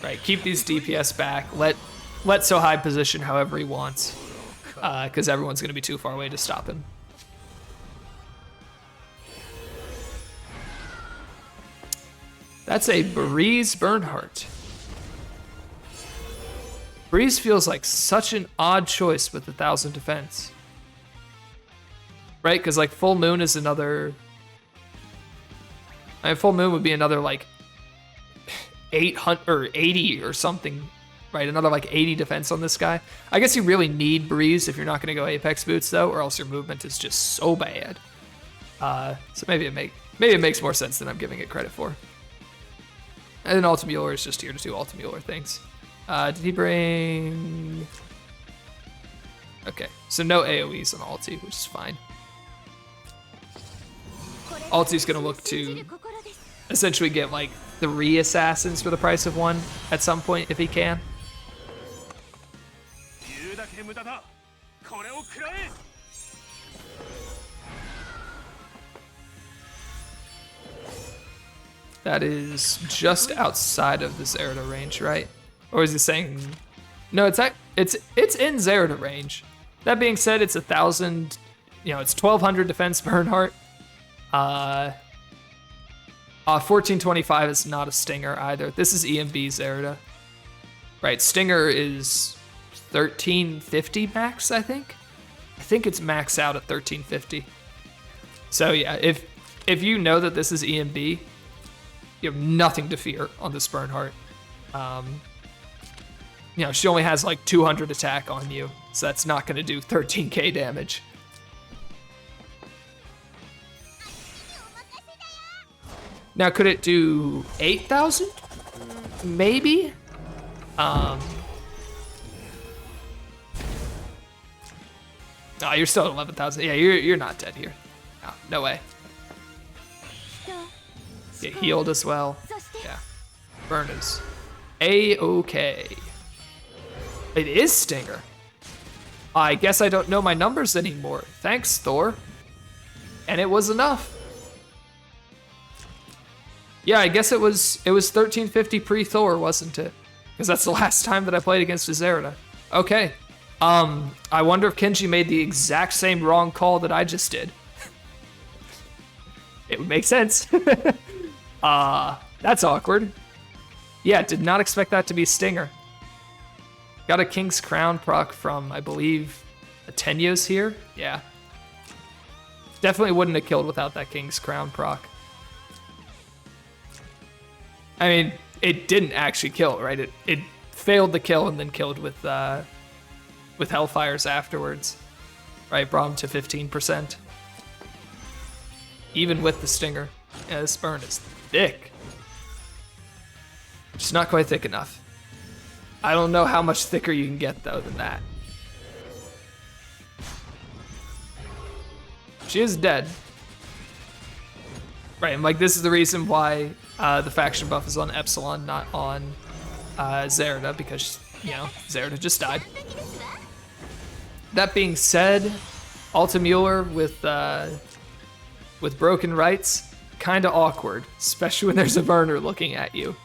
Right, keep these DPS back, let Sohaib position however he wants, because everyone's going to be too far away to stop him. That's a Breeze Bernhardt. Breeze feels like such an odd choice with 1,000 defense. Right, because like Full Moon is another... Full Moon would be another like 800 or 80 or something, right? Another like 80 defense on this guy. I guess you really need Breeze if you're not going to go Apex Boots though, or else your movement is just so bad. So maybe it makes more sense than I'm giving it credit for. And then Altamuller is just here to do Altamuller things. Did he bring... Okay, so no AoEs on Alti, which is fine. Alti's going to look to essentially get like 3 assassins for the price of 1 at some point if he can. That is just outside of the Zerida range, right? Or is he saying... No, it's in Zerida range. That being said, it's 1,000... it's 1,200 defense Bernhardt. 1425 is not a Stinger either. This is EMB Zerida. Right, Stinger is 1350 max, I think? I think it's max out at 1350. So yeah, if you know that this is EMB, you have nothing to fear on this Bernhardt. She only has like 200 attack on you, so that's not going to do 13k damage. Now, could it do 8,000? Maybe. Oh, you're still at 11,000. Yeah, you're not dead here. No way. Get healed as well. Yeah. Burn is A-okay. It is Stinger. I guess I don't know my numbers anymore. Thanks, Thor. And it was enough. Yeah, I guess it was 1350 pre-Thor, wasn't it? Because that's the last time that I played against a Zerida. Okay. I wonder if Kenji made the exact same wrong call that I just did. It would make sense. That's awkward. Yeah, did not expect that to be Stinger. Got a King's Crown proc from, I believe, a Tenyos here. Yeah. Definitely wouldn't have killed without that King's Crown proc. I mean, it didn't actually kill, right? It failed the kill and then killed with Hellfires afterwards. Right, brought him to 15%. Even with the Stinger. Yeah, this burn is thick. Just not quite thick enough. I don't know how much thicker you can get, though, than that. She is dead. Right, and like this is the reason why the faction buff is on Epsilon, not on Zerida, because, you know, Zerida just died. That being said, Altamuller with broken rights, kind of awkward, especially when there's a burner looking at you.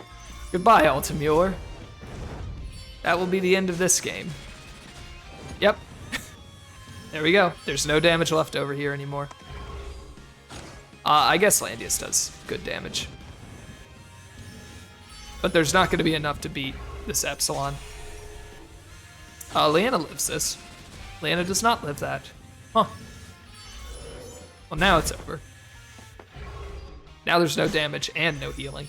Goodbye, Altamuller. That will be the end of this game. Yep. There we go. There's no damage left over here anymore. I guess Landius does good damage. But there's not going to be enough to beat this Epsilon. Leanna lives this. Leanna does not live that. Huh. Well, now it's over. Now there's no damage and no healing.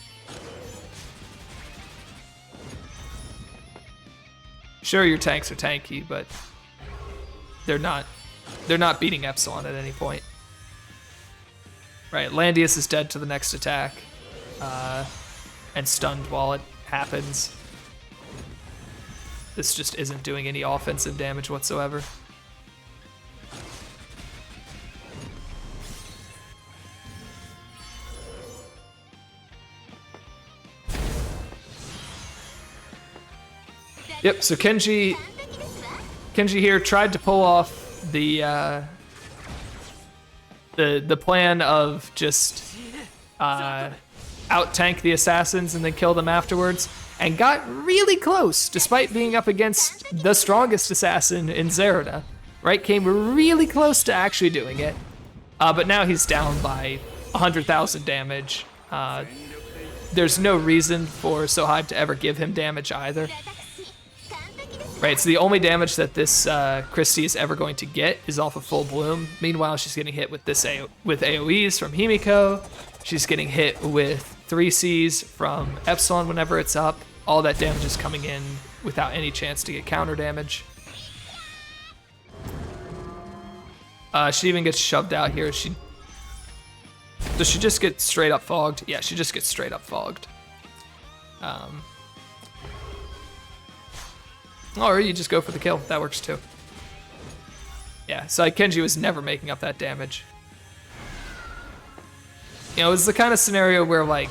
Sure, your tanks are tanky, but they're not beating Epsilon at any point. Right, Landius is dead to the next attack. And stunned while it happens. This just isn't doing any offensive damage whatsoever. Yep, so Kenji here tried to pull off the plan of just out-tank the assassins and then kill them afterwards, and got really close, despite being up against the strongest assassin in Zerida, right? Came really close to actually doing it, but now he's down by 100,000 damage. There's no reason for Sohaib to ever give him damage either. Right, so the only damage that this Christie is ever going to get is off of Full Bloom. Meanwhile, she's getting hit with with AoEs from Himiko. She's getting hit with 3Cs from Epsilon whenever it's up. All that damage is coming in without any chance to get counter damage. She even gets shoved out here. Does she just get straight up fogged? Yeah, she just gets straight up fogged. Or you just go for the kill. That works too. Yeah, so Kenji was never making up that damage. You know, it's the kind of scenario where, like,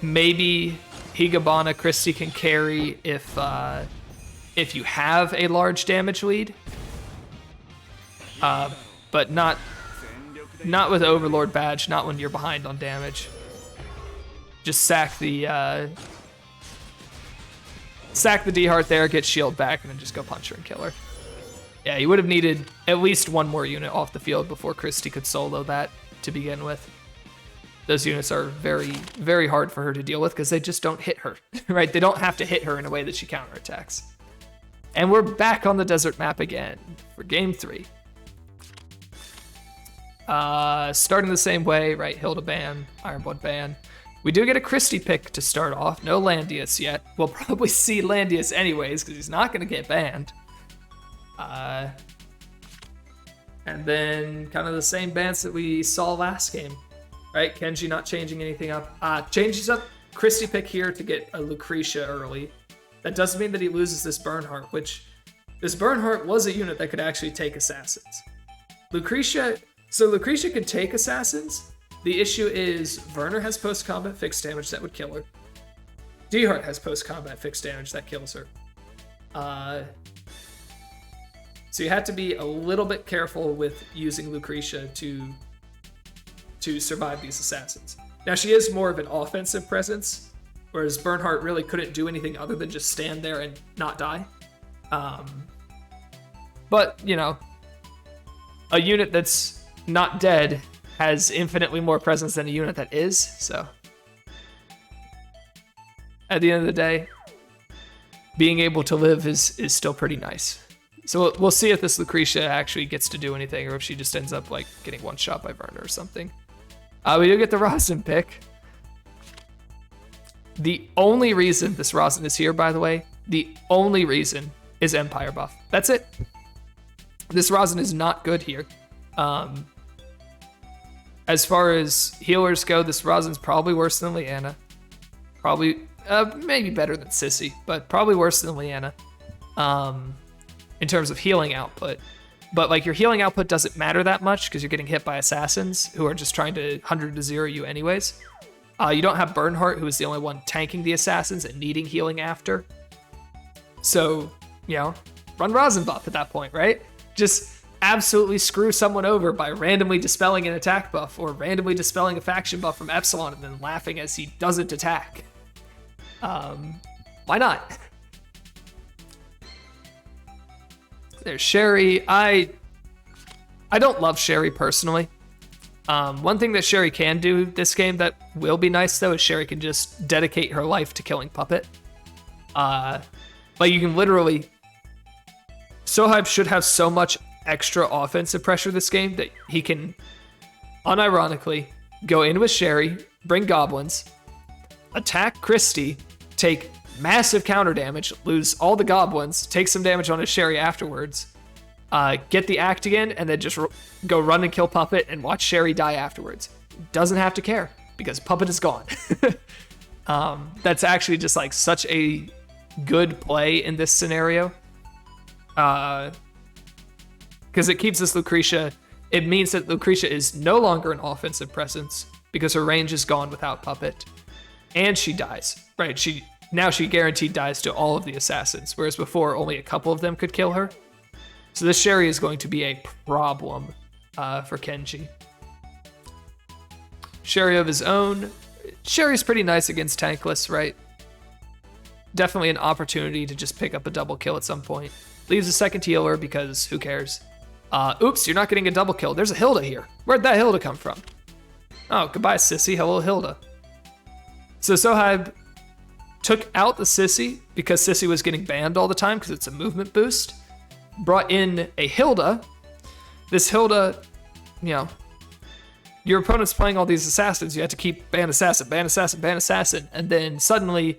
maybe Higabana Christie can carry if you have a large damage lead. But not with Overlord Badge, not when you're behind on damage. Just sack the D-Heart there, get shield back, and then just go punch her and kill her. Yeah, you would have needed at least one more unit off the field before Christie could solo that to begin with. Those units are very, very hard for her to deal with because they just don't hit her, right? They don't have to hit her in a way that she counterattacks. And we're back on the desert map again for game 3. Starting the same way, right? Hilda ban, Ironblood ban. We do get a Christie pick to start off. No Landius yet. We'll probably see Landius anyways because he's not going to get banned. And then kind of the same bans that we saw last game, right? Kenji not changing anything up. Changes up Christie pick here to get a Lucretia early. That doesn't mean that he loses this Bernhardt, which this Bernhardt was a unit that could actually take assassins. Lucretia could take assassins. The issue is Werner has post-combat fixed damage that would kill her. D-Heart has post-combat fixed damage that kills her. So you had to be a little bit careful with using Lucretia to survive these assassins. Now she is more of an offensive presence, whereas Bernhardt really couldn't do anything other than just stand there and not die. But, you know, a unit that's not dead has infinitely more presence than a unit that is. So at the end of the day, being able to live is still pretty nice. So we'll see if this Lucretia actually gets to do anything, or if she just ends up like getting one shot by Werner or something. We do get the Rosin pick. The only reason this Rosin is here, by the way, the only reason is Empire buff. That's it. This Rosin is not good here. As far as healers go, this Rosin's probably worse than Leanna. Probably, maybe better than Sissy, but probably worse than Leanna. In terms of healing output. But like your healing output doesn't matter that much because you're getting hit by assassins who are just trying to 100 to 0 you anyways. You don't have Bernhardt, who is the only one tanking the assassins and needing healing after. So, you know, run Rosin buff at that point, right? Just absolutely screw someone over by randomly dispelling an attack buff or randomly dispelling a faction buff from Epsilon and then laughing as he doesn't attack. Why not? There's Sherry. I don't love Sherry personally. One thing that Sherry can do this game that will be nice though is Sherry can just dedicate her life to killing Puppet. Like you can literally, Sohaib should have so much extra offensive pressure this game that he can unironically go in with Sherry, bring goblins, attack Christie, take massive counter damage, lose all the goblins, take some damage on his Sherry afterwards, get the act again, and then just go run and kill Puppet and watch Sherry die afterwards. Doesn't have to care because Puppet is gone. That's actually just like such a good play in this scenario. Because it keeps this Lucretia, it means that Lucretia is no longer an offensive presence because her range is gone without Puppet. And she dies, right? Now she guaranteed dies to all of the assassins, whereas before only a couple of them could kill her. So this Sherry is going to be a problem for Kenji. Sherry of his own. Sherry's pretty nice against tankless, right? Definitely an opportunity to just pick up a double kill at some point. Leaves a second healer because who cares? Oops, you're not getting a double kill. There's a Hilda here. Where'd that Hilda come from? Oh, goodbye, Sissy. Hello, Hilda. So Sohaib took out the Sissy because Sissy was getting banned all the time because it's a movement boost. Brought in a Hilda. This Hilda, you know, your opponent's playing all these assassins. You have to keep ban assassin, ban assassin, ban assassin. And then suddenly,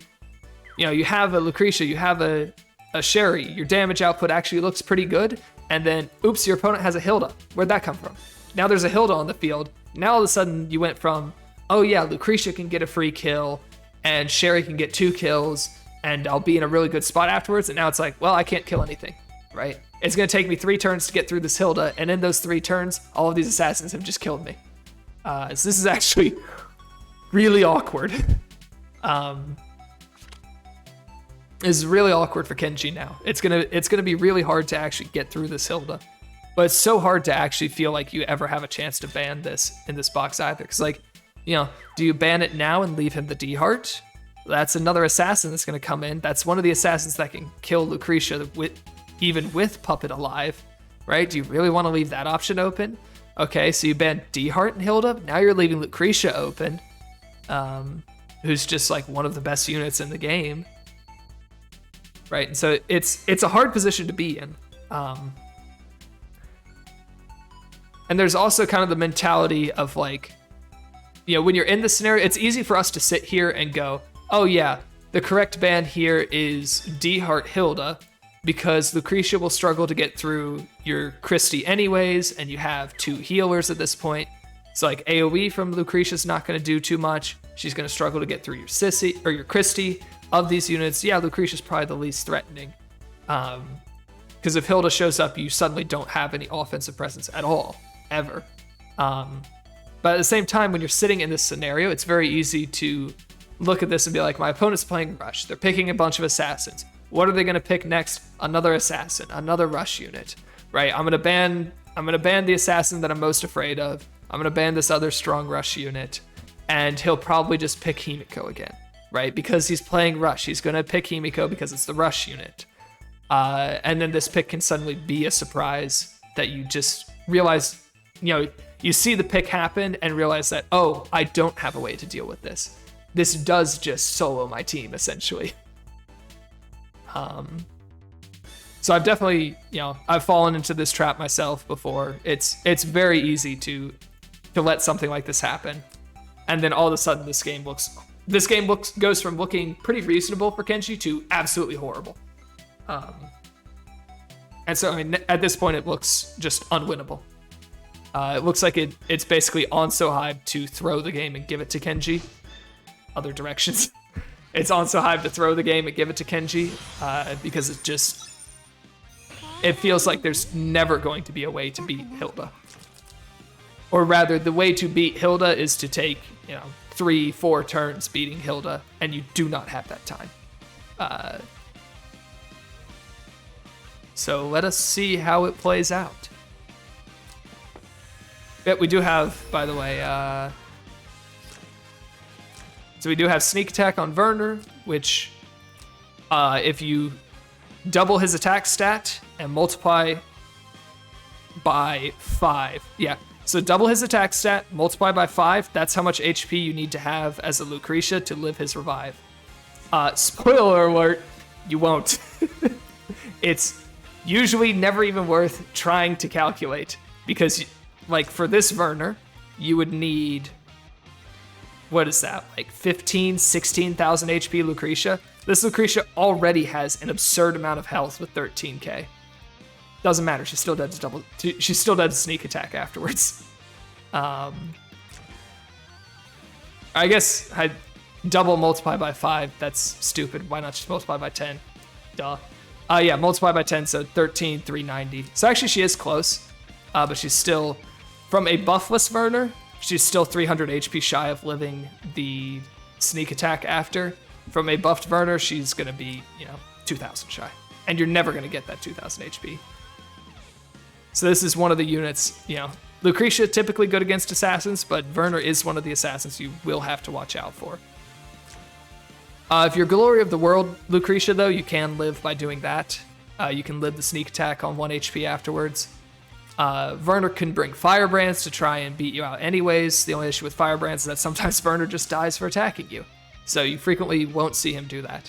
you know, you have a Lucretia, you have a Sherry. Your damage output actually looks pretty good. And then, oops, your opponent has a Hilda. Where'd that come from? Now there's a Hilda on the field. Now all of a sudden you went from, oh yeah, Lucretia can get a free kill and Sherry can get 2 kills and I'll be in a really good spot afterwards. And now it's like, well, I can't kill anything, right? It's going to take me 3 turns to get through this Hilda. And in those 3 turns, all of these assassins have just killed me. So this is actually really awkward. Is really awkward for Kenji now. It's gonna be really hard to actually get through this Hilda. But it's so hard to actually feel like you ever have a chance to ban this in this box either. Because like, you know, do you ban it now and leave him the D-Heart? That's another assassin that's gonna come in. That's one of the assassins that can kill Lucretia even with Puppet alive, right? Do you really want to leave that option open? Okay, so you ban D-Heart and Hilda. Now you're leaving Lucretia open, who's just like one of the best units in the game. Right, and so it's a hard position to be in. And there's also kind of the mentality of like, you know, when you're in this scenario, it's easy for us to sit here and go, oh yeah, the correct ban here is D-Heart Hilda, because Lucretia will struggle to get through your Christie anyways, and you have 2 healers at this point. So like AoE from Lucretia's not going to do too much. She's going to struggle to get through your Sissy or your Christie. Of these units, yeah, Lucretia's probably the least threatening. Because if Hilda shows up, you suddenly don't have any offensive presence at all, ever. But at the same time, when you're sitting in this scenario, it's very easy to look at this and be like, my opponent's playing Rush. They're picking a bunch of assassins. What are they going to pick next? Another assassin, another Rush unit, right? I'm gonna ban the assassin that I'm most afraid of. I'm gonna ban this other strong Rush unit, and he'll probably just pick Himiko again. Right, because he's playing Rush. He's going to pick Himiko because it's the Rush unit. And then this pick can suddenly be a surprise that you just realize you see the pick happen and realize that, oh, I don't have a way to deal with this. This does just solo my team, essentially. So I've definitely, I've fallen into this trap myself before. It's very easy to let something like this happen. And then all of a sudden this game goes from looking pretty reasonable for Kenji to absolutely horrible. And so, I mean, at this point, it looks just unwinnable. It looks like it's basically on Sohaib to throw the game and give it to Kenji. Other directions. It's on Sohaib to throw the game and give it to Kenji, because it feels like there's never going to be a way to beat Hilda. Or rather, the way to beat Hilda is to take, 3-4 turns beating Hilda, and you do not have that time. So let us see how it plays out. Yeah, we do have, by the way, so we do have sneak attack on Werner, which if you double his attack stat and multiply by 5, so double his attack stat, multiply by 5, that's how much HP you need to have as a Lucretia to live his revive. Spoiler alert, you won't. It's usually never even worth trying to calculate, because like for this Werner, you would need, what is that, like 16,000 HP Lucretia? This Lucretia already has an absurd amount of health with 13k. Doesn't matter, she's still dead to sneak attack afterwards. I guess I double multiply by 5, that's stupid. Why not just multiply by 10? Duh. Yeah, multiply by 10, so 13,390. So actually she is close, but she's still, from a buffless Werner, she's still 300 HP shy of living the sneak attack after. From a buffed Werner, she's gonna be, 2,000 shy. And you're never gonna get that 2,000 HP. So this is one of the units, Lucretia typically good against assassins, but Werner is one of the assassins you will have to watch out for. If you're Glory of the World Lucretia, though, you can live by doing that. You can live the sneak attack on 1 HP afterwards. Werner can bring Firebrands to try and beat you out anyways. The only issue with Firebrands is that sometimes Werner just dies for attacking you. So you frequently won't see him do that.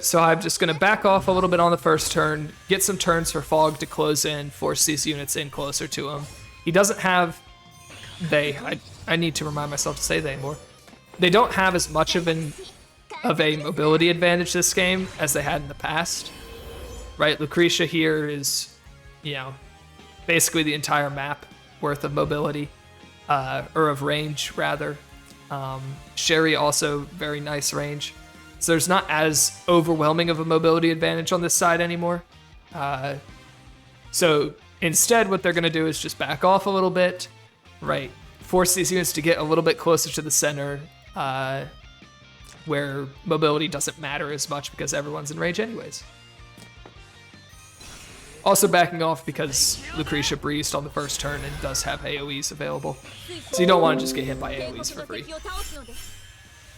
So I'm just going to back off a little bit on the first turn, get some turns for Fog to close in, force these units in closer to him. He doesn't have... I need to remind myself to say they more. They don't have as much of a mobility advantage this game as they had in the past. Right? Lucretia here is, basically the entire map worth of mobility, or of range, rather. Sherry also very nice range. So there's not as overwhelming of a mobility advantage on this side anymore. So instead, what they're going to do is just back off a little bit, right? Force these units to get a little bit closer to the center, where mobility doesn't matter as much because everyone's in range anyways. Also backing off because Lucretia breezed on the first turn and does have AoEs available. So you don't want to just get hit by AoEs for free.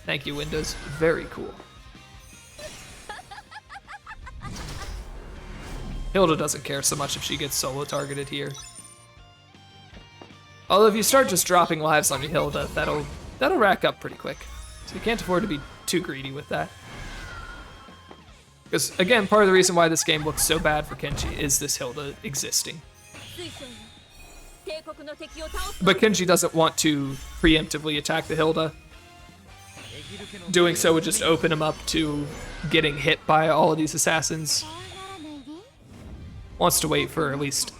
Thank you, Windows. Very cool. Hilda doesn't care so much if she gets solo targeted here. Although if you start just dropping lives on your Hilda, that'll rack up pretty quick. So you can't afford to be too greedy with that. Because, again, part of the reason why this game looks so bad for Kenji is this Hilda existing. But Kenji doesn't want to preemptively attack the Hilda. Doing so would just open him up to getting hit by all of these assassins. Wants to wait for at least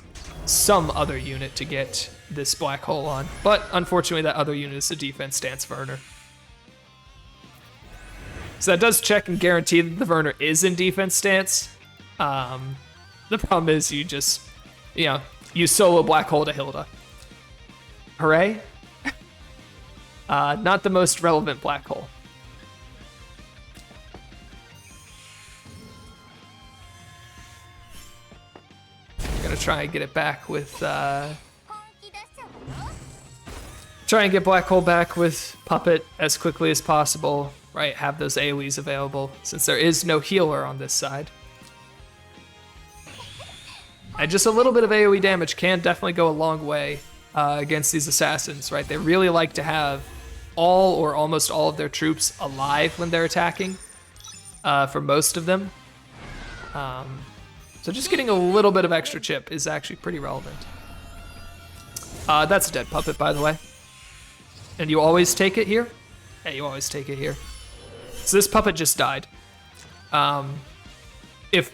some other unit to get this black hole on. But unfortunately, that other unit is a defense stance Werner. So that does check and guarantee that the Werner is in defense stance. The problem is you just, you solo black hole to Hilda. Hooray. Not the most relevant black hole. I'm gonna try and get it back with Try and get Black Hole back with Puppet as quickly as possible, right? Have those AoEs available since there is no healer on this side. And just a little bit of AoE damage can definitely go a long way against these assassins, right? They really like to have all or almost all of their troops alive when they're attacking, for most of them. So just getting a little bit of extra chip is actually pretty relevant. That's a dead Puppet, by the way. And you always take it here? Yeah, you always take it here. So this Puppet just died. If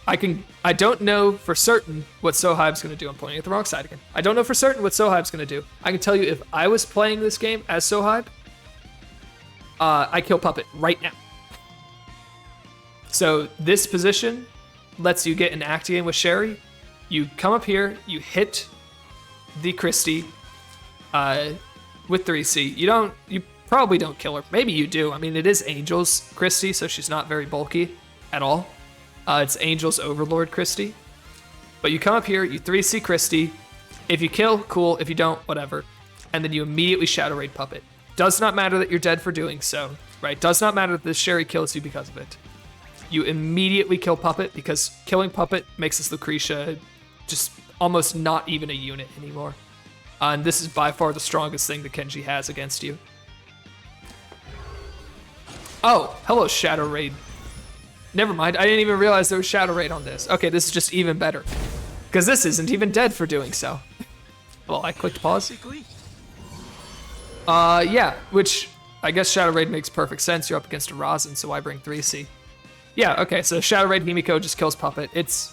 I don't know for certain what Sohaib's gonna do. I'm pointing at the wrong side again. I don't know for certain what Sohaib's gonna do. I can tell you if I was playing this game as Sohaib, I kill Puppet right now. So this position lets you get an act game with Sherry. You come up here, you hit the Christie with 3C. You probably don't kill her. Maybe you do. I mean, it is Angel's Christie, so she's not very bulky at all. It's Angel's Overlord Christie. But you come up here, you 3C Christie. If you kill, cool. If you don't, whatever. And then you immediately Shadow Raid Puppet. Does not matter that you're dead for doing so, right? Does not matter that this Sherry kills you because of it. You immediately kill Puppet because killing Puppet makes this Lucretia just almost not even a unit anymore. And this is by far the strongest thing that Kenji has against you. Oh, hello, Shadow Raid. Never mind, I didn't even realize there was Shadow Raid on this. Okay, this is just even better. Because this isn't even dead for doing so. Well, I clicked pause. Yeah, which I guess Shadow Raid makes perfect sense. You're up against a Razin, so why bring 3C? Yeah, okay, so Shadow Raid Himiko just kills Puppet. It's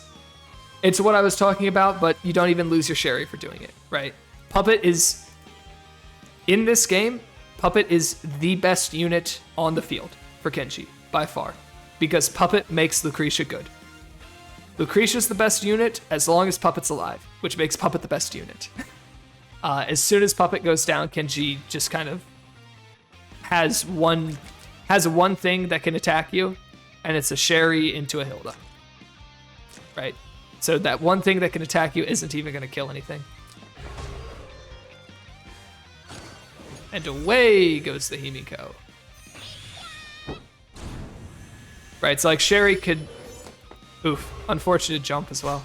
what I was talking about, but you don't even lose your Sherry for doing it, right? Puppet is, in this game, Puppet is the best unit on the field for Kenji, by far. Because Puppet makes Lucretia good. Lucretia's the best unit as long as Puppet's alive, which makes Puppet the best unit. As soon as Puppet goes down, Kenji just kind of has one thing that can attack you, and it's a Sherry into a Hilda. Right? So that one thing that can attack you isn't even going to kill anything. And away goes the Himiko. Right, so like Sherry could, oof, unfortunate jump as well.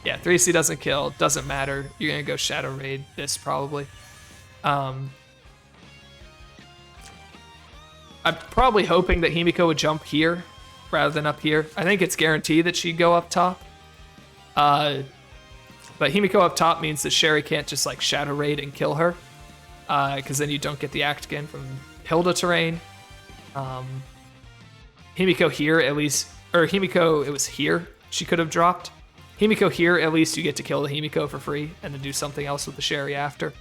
Yeah, 3C doesn't kill, doesn't matter. You're gonna go Shadow Raid this probably. I'm probably hoping that Himiko would jump here rather than up here. I think it's guaranteed that she'd go up top. But Himiko up top means that Sherry can't just like Shadow Raid and kill her. Because then you don't get the act again from Hilda terrain. Himiko here at least, or Himiko, it was here she could have dropped. Himiko here, at least you get to kill the Himiko for free and then do something else with the Sherry after.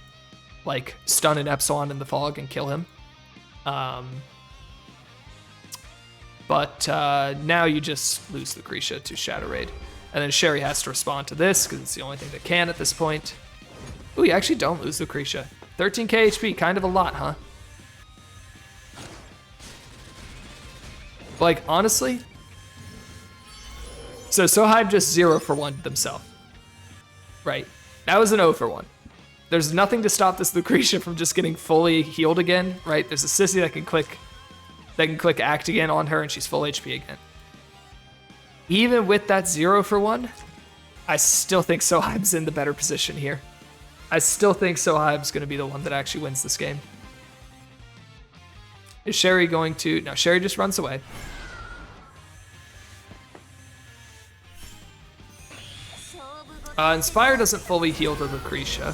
Like stun an Epsilon in the fog and kill him. But now you just lose Lucretia to Shadow Raid. And then Sherry has to respond to this because it's the only thing that can at this point. Ooh, you actually don't lose Lucretia. 13k HP, kind of a lot, huh? Like, honestly? So Sohaib just 0 for 1 themselves. Right. That was an 0 for 1. There's nothing to stop this Lucretia from just getting fully healed again, right? There's a Sissy that can click act again on her and she's full HP again. Even with that 0 for 1, I still think Sohaib's in the better position here. I still think Sohaib's going to be the one that actually wins this game. Is Sherry going to... No, Sherry just runs away. Inspire doesn't fully heal the Lucretia.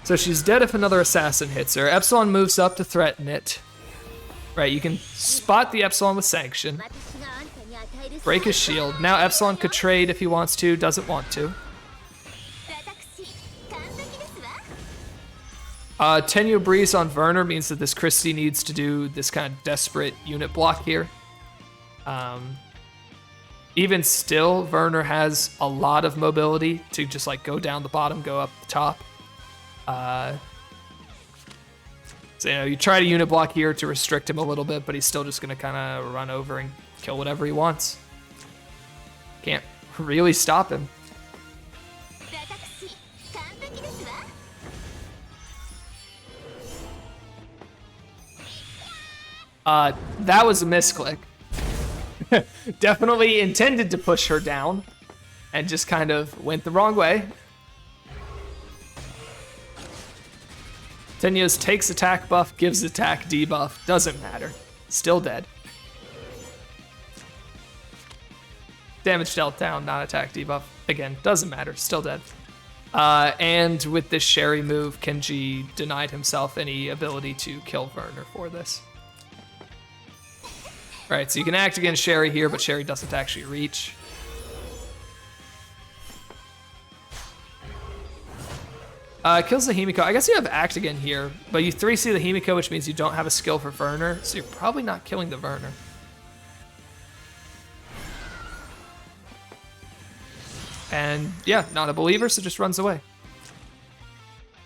So she's dead if another assassin hits her. Epsilon moves up to threaten it. Right, you can spot the Epsilon with Sanction. Break his shield. Now Epsilon could trade if he wants to, doesn't want to. Tenyo Breeze on Werner means that this Christie needs to do this kind of desperate unit block here. Even still, Werner has a lot of mobility to just like go down the bottom, go up the top. So, you know, you try to unit block here to restrict him a little bit, but he's still just gonna kind of run over and kill whatever he wants. Can't really stop him. That was a misclick. Definitely intended to push her down and just kind of went the wrong way. Tenyos takes attack buff, gives attack debuff, doesn't matter. Still dead. Damage dealt down, not attack debuff. Again, doesn't matter, still dead. And with this Sherry move, Kenji denied himself any ability to kill Werner for this. Right, so you can act against Sherry here, but Sherry doesn't actually reach. Kills the Himiko. I guess you have act again here, but you 3C the Himiko, which means you don't have a skill for Werner, so you're probably not killing the Werner. And yeah, not a believer, so just runs away.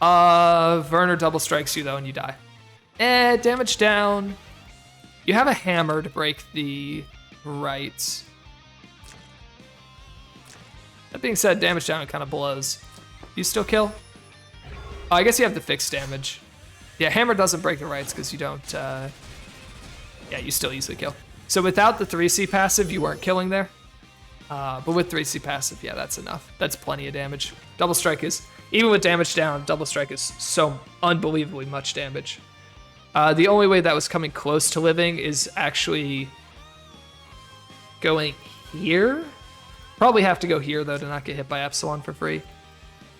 Werner double strikes you though, and you die. Damage down. You have a hammer to break the right. That being said, damage down kind of blows. You still kill? Oh, I guess you have the fixed damage. Yeah, hammer doesn't break the rights because you don't, yeah, you still easily kill. So without the 3C passive, you weren't killing there. But with 3C passive, yeah, that's enough. That's plenty of damage. Double strike is, even with damage down, double strike is so unbelievably much damage. The only way that was coming close to living is actually going here. Probably have to go here, though, to not get hit by Epsilon for free.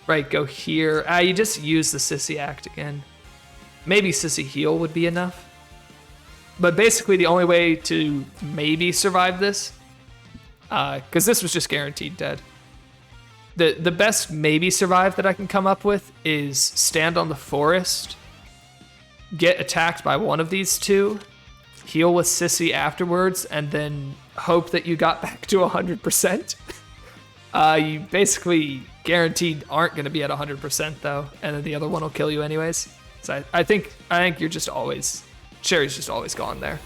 Right, go here. You just use the Sissy Act again. Maybe Sissy Heal would be enough. But basically, the only way to maybe survive this, because this was just guaranteed dead. The best maybe survive that I can come up with is stand on the forest, get attacked by one of these two, heal with Sissy afterwards, and then hope that you got back to 100%. You basically guaranteed aren't going to be at 100% though, and then the other one will kill you anyways. So I think you're just always, Sherry's just always gone there.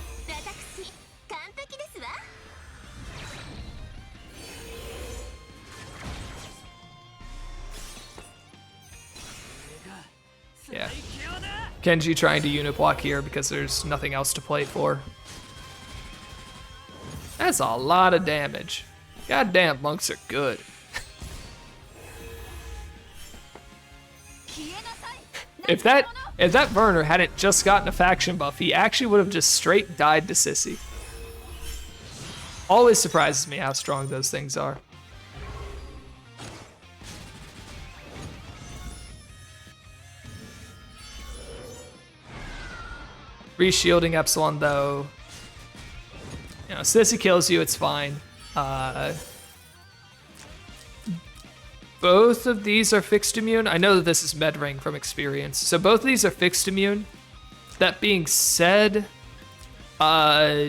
Yeah. Kenji trying to unit block here because there's nothing else to play for. That's a lot of damage. Goddamn, monks are good. If that Werner hadn't just gotten a faction buff, he actually would have just straight died to Sissy. Always surprises me how strong those things are. Re-shielding Epsilon though. You know, Sissy kills you, it's fine. Both of these are fixed immune. I know that this is med ring from experience. So both of these are fixed immune. That being said, Kenji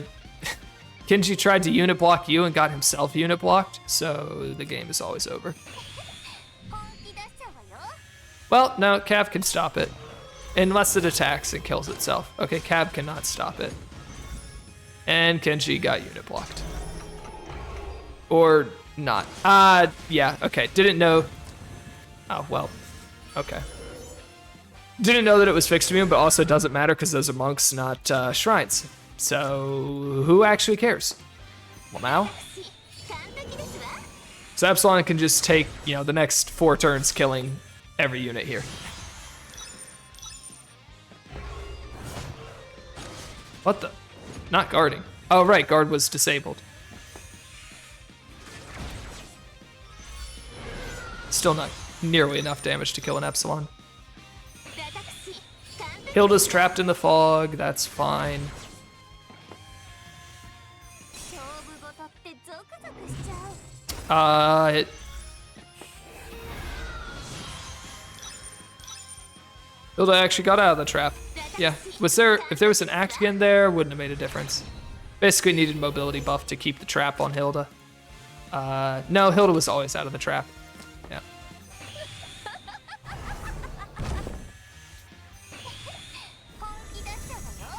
tried to unit block you and got himself unit blocked, so the game is always over. Well, no, Cav can stop it. Unless it attacks and kills itself. Okay, Cav cannot stop it. And Kenji got unit blocked. Or not. Yeah, okay. Didn't know. Oh, well. Okay. Didn't know that it was fixed immune, but also doesn't matter because those are monks, not shrines. So, who actually cares? Well, now. So Epsilon can just take, you know, the next 4 turns killing every unit here. What the? Not guarding. Oh, right, guard was disabled. Still not nearly enough damage to kill an Epsilon. Hilda's trapped in the fog, that's fine. Hilda actually got out of the trap. Yeah, if there was an act again there, wouldn't have made a difference. Basically needed mobility buff to keep the trap on Hilda. No, Hilda was always out of the trap. Yeah.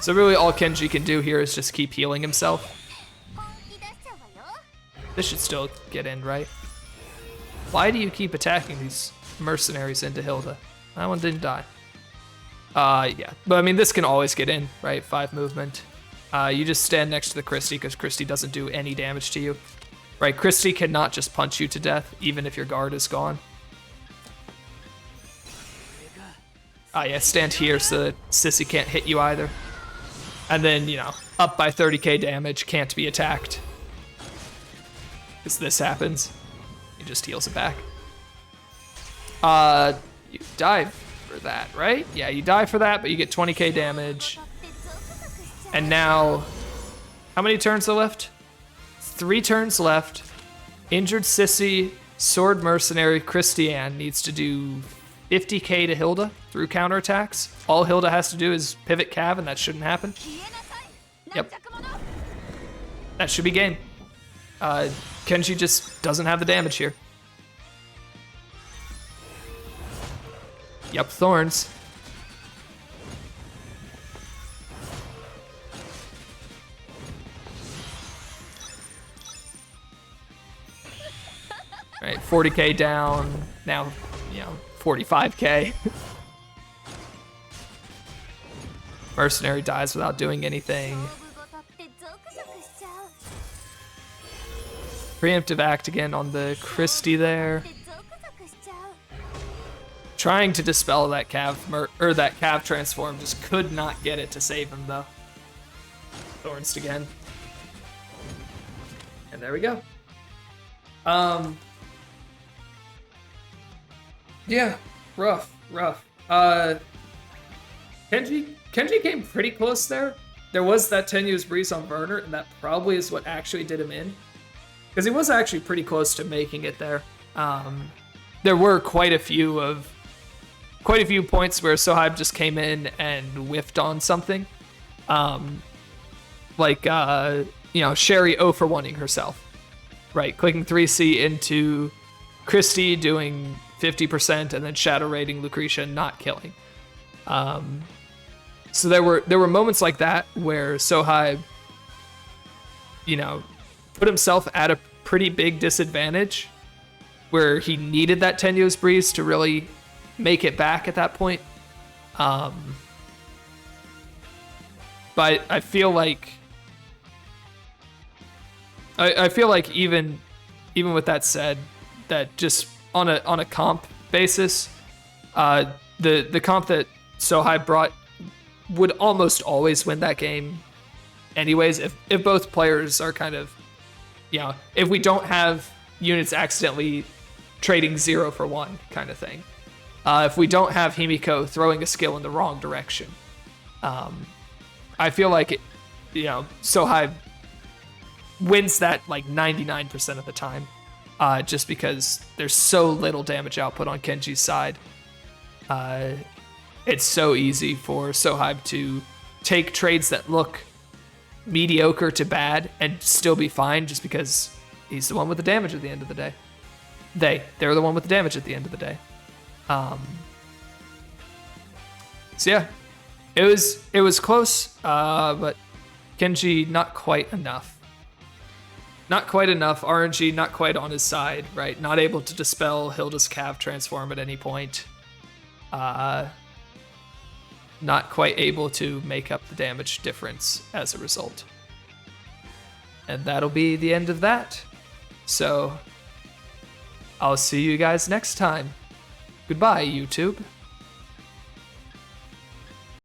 So really all Kenji can do here is just keep healing himself. This should still get in, right? Why do you keep attacking these mercenaries into Hilda? That one didn't die. Yeah, but I mean, this can always get in, right? 5 movement. You just stand next to the Christie because Christie doesn't do any damage to you. Right, Christie cannot just punch you to death, even if your guard is gone. Yeah, stand here so that Sissy can't hit you either. And then, you know, up by 30k damage, can't be attacked. Because this happens. He just heals it back. You die for that, right? Yeah, you die for that, but you get 20k damage. And now, how many turns are left? 3 turns left. Injured Sissy, Sword Mercenary, Christiane needs to do 50k to Hilda through counterattacks. All Hilda has to do is pivot Cav, and that shouldn't happen. Yep. That should be game. Kenji just doesn't have the damage here. Yep, Thorns. All right, 40k down. Now, you know, 45k. Mercenary dies without doing anything. Preemptive act again on the Christie there. Trying to dispel that Cav transform, just could not get it to save him though. Thorns again. And there we go. Yeah, rough. Kenji came pretty close there. There was that Tenuous Breeze on Werner, and that probably is what actually did him in. Because he was actually pretty close to making it there. There were quite a few points where Sohaib just came in and whiffed on something. Like, you know, Sherry 0 for 1ing herself. Right, clicking 3C into Christie, doing 50%, and then Shadow Raiding Lucretia, not killing. So there were moments like that where Sohaib, you know, put himself at a pretty big disadvantage, where he needed that Tenuous Breeze to really make it back at that point. But I feel like even with that said, that just on a comp basis, the comp that Sohaib brought would almost always win that game anyways, if both players are kind of, you know, if we don't have units accidentally trading 0 for 1 kind of thing. If we don't have Himiko throwing a skill in the wrong direction. I feel like, you know, Sohaib wins that like 99% of the time. Just because there's so little damage output on Kenji's side. It's so easy for Sohaib to take trades that look mediocre to bad and still be fine, just because he's the one with the damage at the end of the day. They're the one with the damage at the end of the day. So yeah, it was close, but Kenji not quite enough. Not quite enough. RNG not quite on his side, right? Not able to dispel Hilda's Cav transform at any point. Not quite able to make up the damage difference as a result. And that'll be the end of that. So I'll see you guys next time. Goodbye, YouTube.